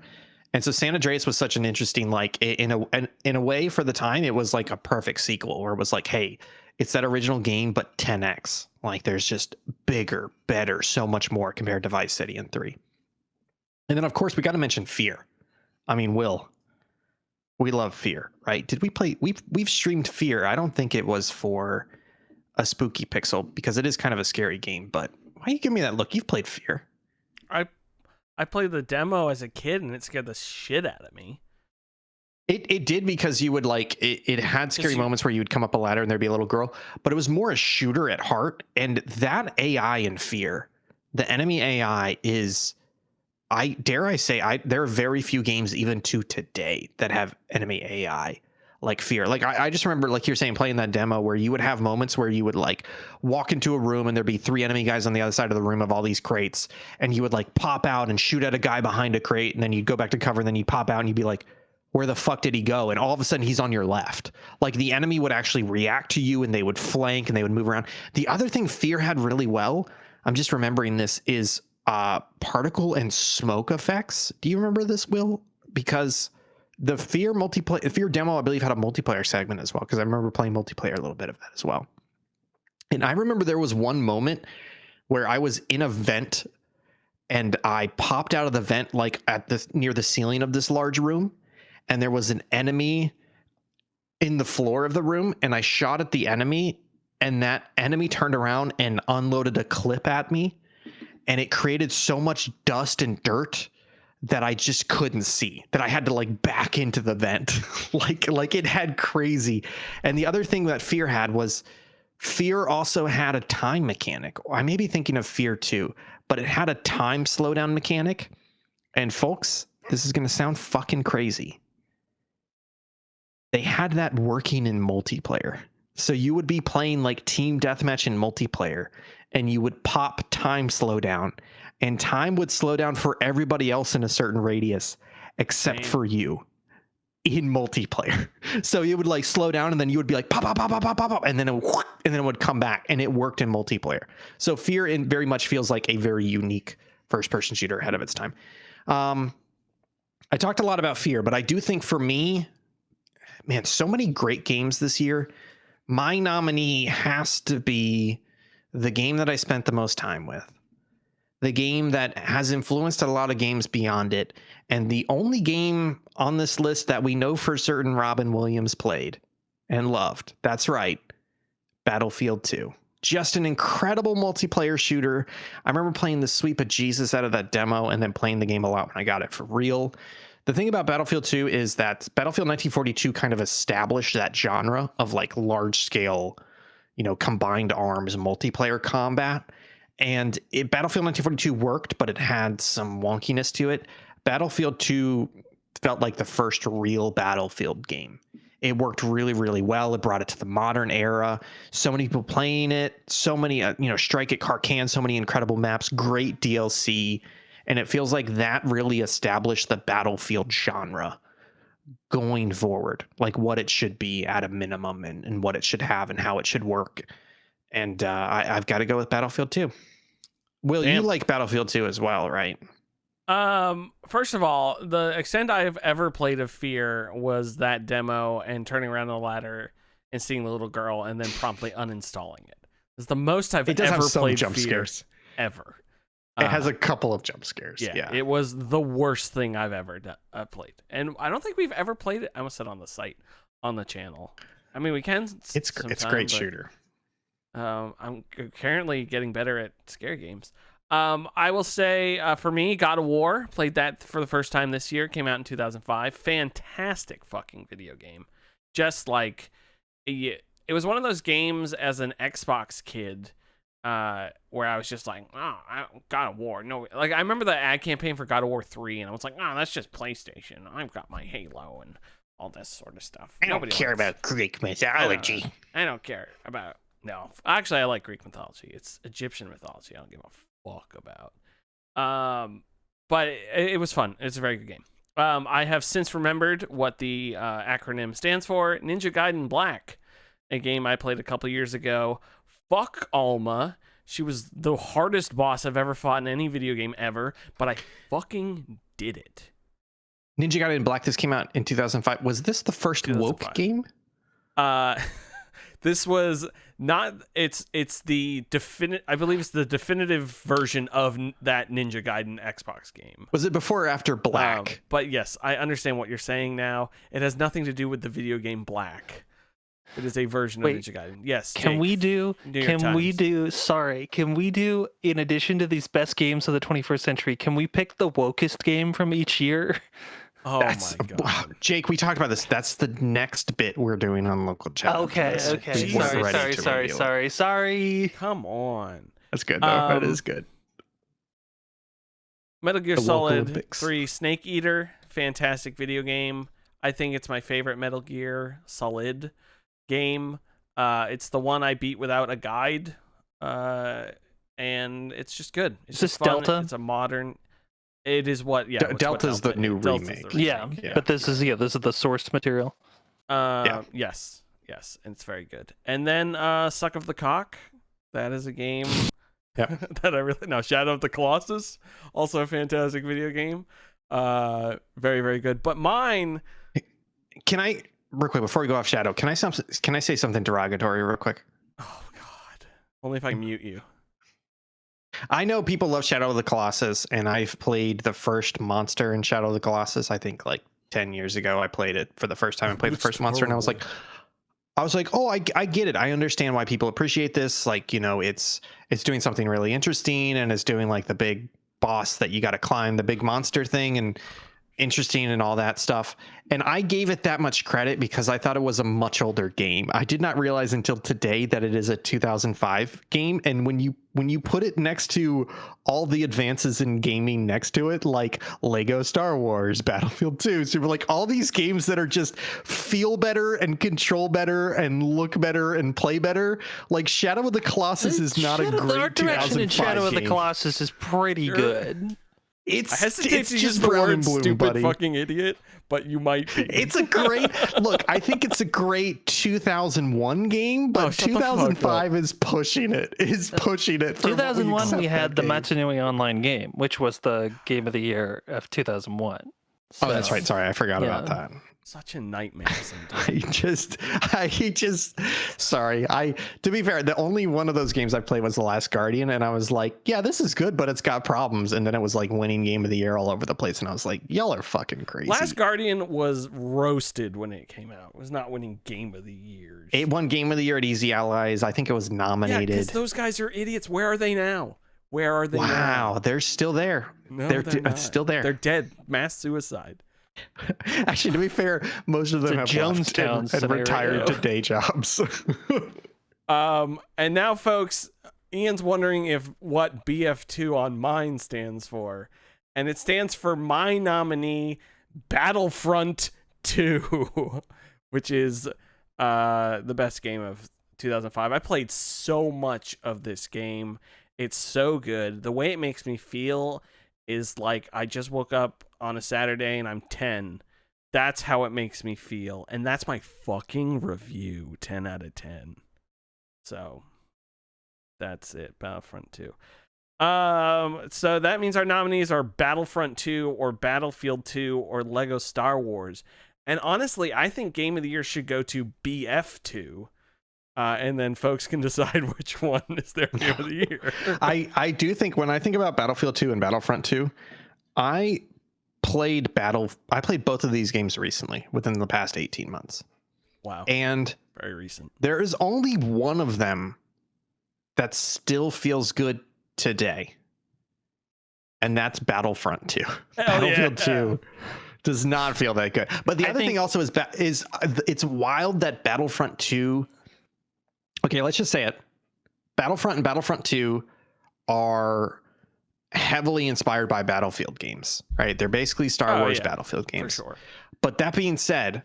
And so San Andreas was such an interesting, like, in a way for the time, it was like a perfect sequel where it was like, hey, it's that original game, but 10x. Like, there's just bigger, better, so much more compared to Vice City and 3. And then, of course, we got to mention Fear. I mean, Will, we love Fear, right? Did we play? We've streamed Fear. I don't think it was for a spooky pixel because it is kind of a scary game. But why you give me that look? You've played Fear. I played the demo as a kid and it scared the shit out of me. It did, because you would like it had scary moments where you would come up a ladder and there'd be a little girl, but it was more a shooter at heart. And that AI in Fear, the enemy AI is, there are very few games even to today that have enemy AI like Fear. Like, I just remember, like you're saying, playing that demo where you would have moments where you would like walk into a room and there'd be 3 enemy guys on the other side of the room of all these crates, and you would like pop out and shoot at a guy behind a crate, and then you'd go back to cover, and then you'd pop out and you'd be like, where the fuck did he go? And all of a sudden he's on your left. Like, the enemy would actually react to you and they would flank and they would move around. The other thing Fear had really well, I'm just remembering this, is particle and smoke effects. Do you remember this, Will? Because the Fear demo, I believe, had a multiplayer segment as well, because I remember playing multiplayer a little bit of that as well. And I remember there was one moment where I was in a vent and I popped out of the vent, like near the ceiling of this large room, and there was an enemy in the floor of the room, and I shot at the enemy, and that enemy turned around and unloaded a clip at me, and it created so much dust and dirt that I just couldn't see, that I had to like back into the vent. like it had crazy. And the other thing that Fear had was, Fear also had a time mechanic. I may be thinking of Fear 2, but it had a time slowdown mechanic. And folks, this is going to sound fucking crazy. They had that working in multiplayer. So you would be playing like team deathmatch in multiplayer, and you would pop time slowdown, and time would slow down for everybody else in a certain radius except for you in multiplayer. So it would like slow down, and then you would be like pop, pop, pop, pop, pop, pop, pop, and then it would come back, and it worked in multiplayer. So Fear very much feels like a very unique first-person shooter ahead of its time. I talked a lot about Fear, but I do think for me, man, so many great games this year. My nominee has to be the game that I spent the most time with, the game that has influenced a lot of games beyond it, and the only game on this list that we know for certain Robin Williams played and loved. That's right, Battlefield 2. Just an incredible multiplayer shooter. I remember playing the sweep of Jesus out of that demo and then playing the game a lot when I got it for real. The thing about Battlefield 2 is that Battlefield 1942 kind of established that genre of like large scale, combined arms multiplayer combat. And Battlefield 1942 worked, but it had some wonkiness to it. Battlefield 2 felt like the first real Battlefield game. It worked really, really well. It brought it to the modern era. So many people playing it. So many, Strike at Karkan, so many incredible maps, great DLC. And it feels like that really established the Battlefield genre going forward, like what it should be at a minimum, and what it should have and how it should work. And I've got to go with Battlefield 2. Will, you like Battlefield 2 as well, right? First of all, the extent I've ever played of Fear was that demo and turning around the ladder and seeing the little girl and then promptly uninstalling it. It's the most I've ever played jump Fear scares. Ever. It has a couple of jump scares. Yeah. It was the worst thing I've ever played. And I don't think we've ever played it. I almost said on the site, on the channel. I mean, we can. It's a great shooter. I'm currently getting better at scary games. I will say for me, God of War, played that for the first time this year. Came out in 2005. Fantastic fucking video game. Just like it was one of those games as an Xbox kid where I was just like, God of War. No, like I remember the ad campaign for God of War 3, and I was like, that's just PlayStation. I've got my Halo and all this sort of stuff. I don't care about Greek mythology. I don't care about. No, actually, I like Greek mythology. It's Egyptian mythology. I don't give a fuck about. But it was fun. It's a very good game. I have since remembered what the acronym stands for. Ninja Gaiden Black, a game I played a couple years ago. Fuck Alma. She was the hardest boss I've ever fought in any video game ever, but I fucking did it. Ninja Gaiden Black, this came out in 2005. Was this the first woke game? This was not. It's the definite. I believe it's the definitive version of that Ninja Gaiden Xbox game. Was it before or after Black? But yes, I understand what you're saying now. It has nothing to do with the video game Black. It is a version of Ninja Gaiden. Yes. Can we do, in addition to these best games of the 21st century, can we pick the wokest game from each year? Oh my god. Jake, we talked about this. That's the next bit we're doing on local chat. Okay. Sorry. Come on. That's good though. That is good. Metal Gear Solid 3 Snake Eater, fantastic video game. I think it's my favorite Metal Gear Solid game. It's the one I beat without a guide. And it's just good. It's just fun. Delta? It's a modern. It is what, yeah. Delta's the new remake. Yeah, but this is the source material. Yes, and it's very good. And then Suck of the Cock. That is a game that I really know. Shadow of the Colossus, also a fantastic video game. Very, very good. But mine. Can I real quick before we go off Shadow? Can I say something derogatory real quick? Oh God! Only if I mute you. I know people love Shadow of the Colossus, and I've played the first monster in Shadow of the Colossus. I think like 10 years ago, I played it for the first time. I played the first monster, and I was like, oh, I get it. I understand why people appreciate this. Like, you know, it's doing something really interesting, and it's doing like the big boss that you got to climb, the big monster thing, and interesting and all that stuff. And I gave it that much credit because I thought it was a much older game. I did not realize until today that it is a 2005 game. And when you put it next to all the advances in gaming next to it, like Lego Star Wars, Battlefield 2, Super, like all these games that are just feel better and control better and look better and play better, like Shadow of the Colossus is not a great 2005 game. The art direction in Shadow of the Colossus is pretty good. I hesitate to use the word stupid fucking idiot, but you might be. It's a great look. I think it's a great 2001 game, but 2005 is pushing it. Is pushing it. 2001, we had the Matsunui Online game, which was the game of the year of 2001. So, oh, that's right. Sorry, I forgot about that. Such a nightmare. Sorry. To be fair, the only one of those games I played was The Last Guardian, and I was like, yeah, this is good, but it's got problems. And then it was like winning game of the year all over the place, and I was like, y'all are fucking crazy. Last Guardian was roasted when it came out. It was not winning game of the year. It won game of the year at Easy Allies. I think it was nominated. Yeah, because those guys are idiots. Where are they now? Where are they now? Wow, they're still there. No, they're still there. They're dead. Mass suicide. Actually, to be fair, most of them have Jonestown left and retired to day jobs. And now, folks, Ian's wondering what BF2 on mine stands for, and it stands for my nominee, Battlefront 2, which is the best game of 2005. I played so much of this game. It's so good. The way it makes me feel is like I just woke up on a Saturday and I'm 10. That's how it makes me feel. And that's my fucking review. 10 out of 10. So that's it. Battlefront 2. So that means our nominees are Battlefront 2 or Battlefield 2 or Lego Star Wars. And honestly, I think Game of the Year should go to BF2. And then folks can decide which one is their game of the year. I do think when I think about Battlefield 2 and Battlefront 2, I played both of these games recently within the past 18 months. Wow. And very recent. There is only one of them that still feels good today. and that's Battlefront 2. Hell Battlefield yeah. 2 does not feel that good. But the other thing also is it's wild that Battlefront 2. Okay, let's just say it. Battlefront and Battlefront 2 are heavily inspired by Battlefield games, right? They're basically Star Wars Battlefield games. For sure. But that being said,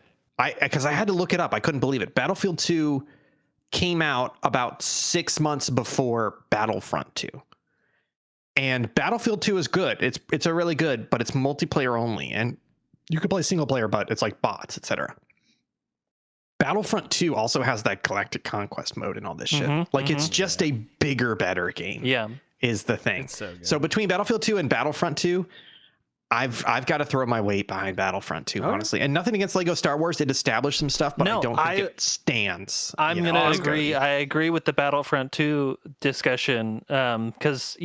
because I had to look it up, I couldn't believe it. Battlefield 2 came out about 6 months before Battlefront 2. And Battlefield 2 is good. It's a really good, but it's multiplayer only. And you can play single player, but it's like bots, etc. Battlefront 2 also has that Galactic Conquest mode and all this shit. It's just a bigger, better game. Yeah. Is the thing. So between Battlefield 2 and Battlefront 2, I've got to throw my weight behind Battlefront 2, honestly. And nothing against Lego Star Wars. It established some stuff, but I don't think it stands. I'm going to agree. I agree with the Battlefront 2 discussion. Because,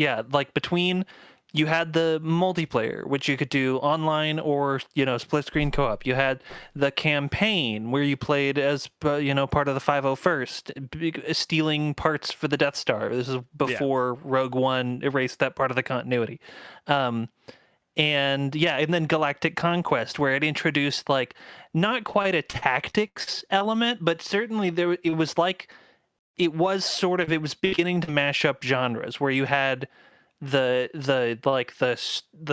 between you had the multiplayer, which you could do online or, split screen co-op. You had the campaign where you played as, part of the 501st, stealing parts for the Death Star. This is before Rogue One erased that part of the continuity. And then Galactic Conquest, where it introduced not quite a tactics element, but certainly it was beginning to mash up genres where you had the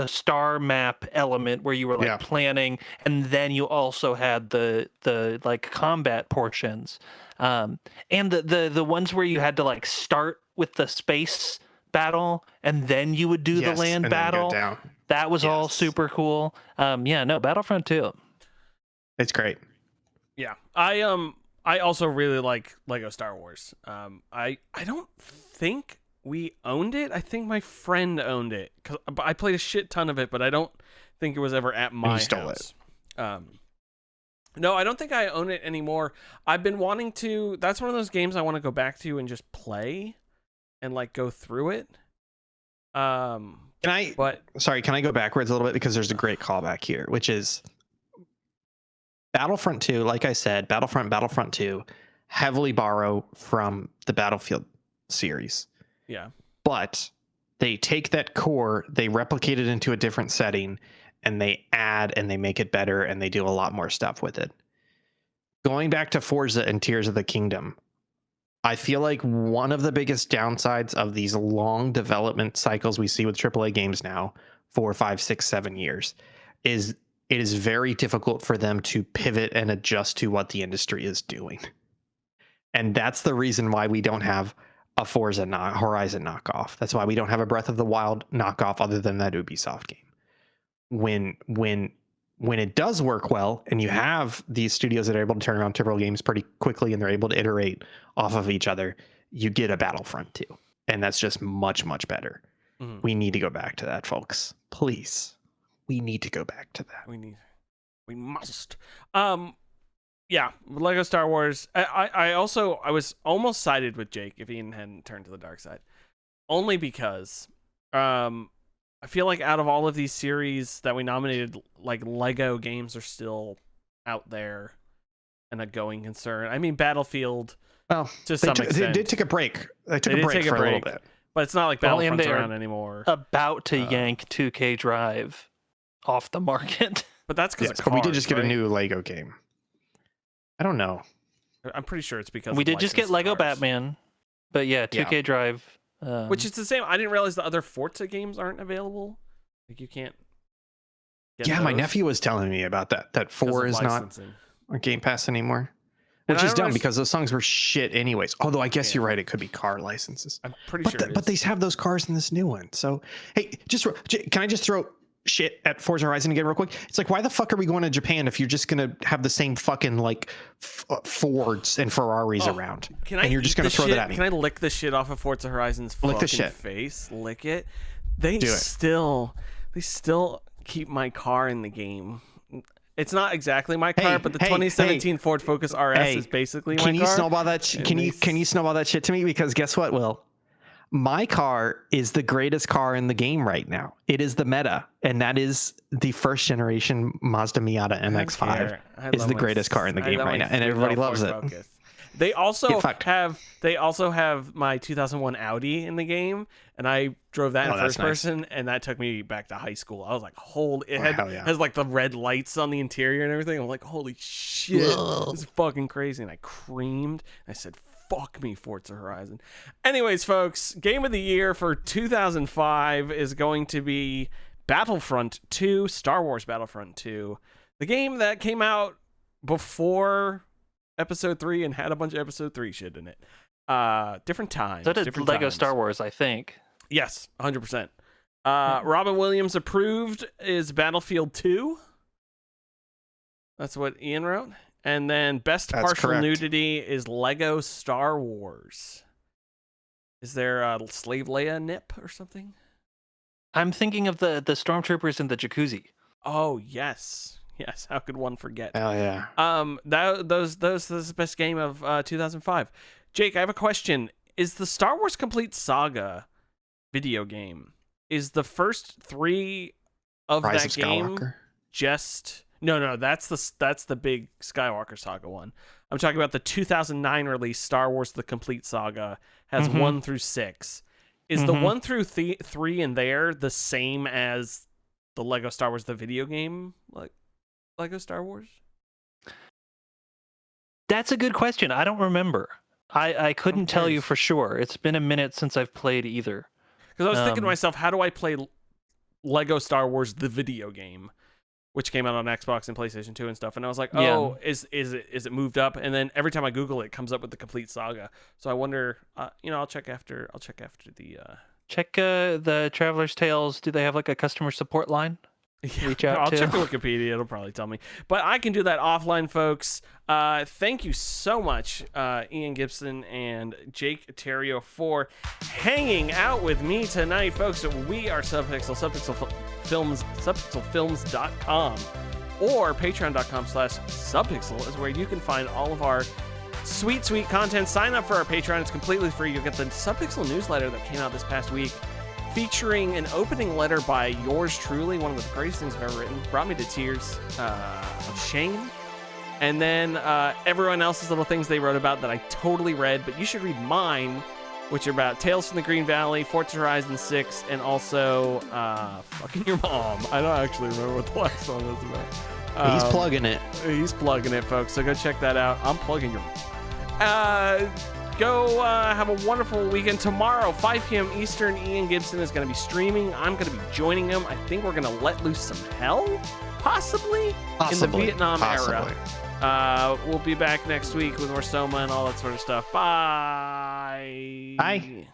star map element where you were planning, and then you also had the combat portions, and the ones where you had to start with the space battle and then you would do the land battle. That was all super cool. Battlefront 2. It's great. Yeah. I also really like Lego Star Wars. I don't think we owned it. I think my friend owned it. I played a shit ton of it, but I don't think it was ever at my house. Stole it. No, I don't think I own it anymore. I've been wanting to. That's one of those games I want to go back to and just play and go through it. Can I go backwards a little bit, because there's a great callback here, which is Battlefront 2. Like I said, Battlefront 2 heavily borrow from the Battlefield series. Yeah. But they take that core, they replicate it into a different setting, and they add and they make it better, and they do a lot more stuff with it. Going back to Forza and Tears of the Kingdom, I feel like one of the biggest downsides of these long development cycles we see with AAA games now, 4, 5, 6, 7 years, is it is very difficult for them to pivot and adjust to what the industry is doing. And that's the reason why we don't have a Forza Horizon knockoff. That's why we don't have a Breath of the Wild knockoff other than that Ubisoft game. When it does work well, and you have these studios that are able to turn around AAA games pretty quickly, and they're able to iterate off of each other, you get a Battlefront 2. And that's just much, much better. Mm-hmm. We need to go back to that, folks. Please. We need to go back to that. We must. Yeah, Lego Star Wars. I was almost sided with Jake if Ian hadn't turned to the dark side, only because I feel like out of all of these series that we nominated, Lego games are still out there and a going concern. I mean, Battlefield. Well, to some extent, they did take a break. They took a break for a little bit, but it's not like Battlefront's around anymore. About to yank 2K Drive off the market, but that's because we did just get a new Lego game. I don't know. I'm pretty sure it's because we did just get Lego Batman, but 2K Drive, which is the same. I didn't realize the other Forza games aren't available. You can't. My nephew was telling me about that. That 4 is not on Game Pass anymore, which is dumb because those songs were shit anyways. Although I guess you're right, it could be car licenses. I'm pretty sure. But they have those cars in this new one. So hey, can I just throw shit at Forza Horizon again real quick? It's why the fuck are we going to Japan if you're just gonna have the same fucking Fords and Ferraris around, and you're just gonna throw that at me? Can I lick the shit off of Forza Horizon's fucking face? Lick it. They still keep my car in the game. It's not exactly my car, but the 2017 Ford Focus RS is basically my car. Can you snowball that? Can you snowball that shit to me? Because guess what, Will? My car is the greatest car in the game right now. It is the meta, and that is the first generation Mazda Miata MX-5 is the greatest car in the game right now, and everybody loves it. They also Get fucked. have my 2001 Audi in the game, and I drove that in that's first nice. person, and that took me back to high school. I was like, holy! It hell yeah. has like the red lights on the interior and everything. I'm like, holy shit, Whoa. this is fucking crazy. And I creamed. I said, fuck me, Forza Horizon. Anyways, folks, game of the year for 2005 is going to be Battlefront 2, Star Wars Battlefront 2, the game that came out before Episode 3 and had a bunch of Episode 3 shit in it. Different times. So did different Lego times. Star Wars, I think. Yes, 100%. Robin Williams approved is Battlefield 2. That's what Ian wrote. And then best That's partial correct. nudity is Lego Star Wars. Is there a Slave Leia nip or something? I'm thinking of the stormtroopers in the jacuzzi. Oh, yes. Yes, how could one forget? Hell yeah. Those this is the best game of 2005. Jake, I have a question. Is the Star Wars Complete Saga video game, is the first 3 of Rise that of game Skywalker. just No, that's the big Skywalker Saga one. I'm talking about the 2009 release Star Wars The Complete Saga has 1 through 6. Is the 1 through 3 in there the same as the Lego Star Wars the video game, like Lego Star Wars? That's a good question. I don't remember. I couldn't tell you for sure. It's been a minute since I've played either. Because I was thinking to myself, how do I play Lego Star Wars the video game, which came out on Xbox and PlayStation 2 and stuff? And I was like, oh, is it moved up? And then every time I Google it, it comes up with the Complete Saga. So I wonder, I'll check after the. Check the Traveler's Tales. Do they have like a customer support line? Reach out I'll to. check the Wikipedia. It'll probably tell me. But I can do that offline, folks. Thank you so much, Ian Gibson and Jake Terrio, for hanging out with me tonight, folks. We are Subpixel, subpixelfilms.com, or patreon.com/subpixel is where you can find all of our sweet content. Sign up for our Patreon. It's completely free. You'll get the Subpixel newsletter that came out this past week, featuring an opening letter by yours truly, one of the greatest things I've ever written. Brought me to tears of shame. And then everyone else's little things they wrote about that I totally read, but you should read mine, which are about Tales from the Green Valley, Forza Horizon 6, and also Fucking Your Mom. I don't actually remember what the last one was about. He's plugging it. He's plugging it, folks, so go check that out. I'm plugging your Go have a wonderful weekend. Tomorrow, 5 p.m. Eastern, Ian Gibson is going to be streaming. I'm going to be joining him. I think we're going to let loose some hell, possibly in the Vietnam era. We'll be back next week with more Soma and all that sort of stuff. Bye. Bye.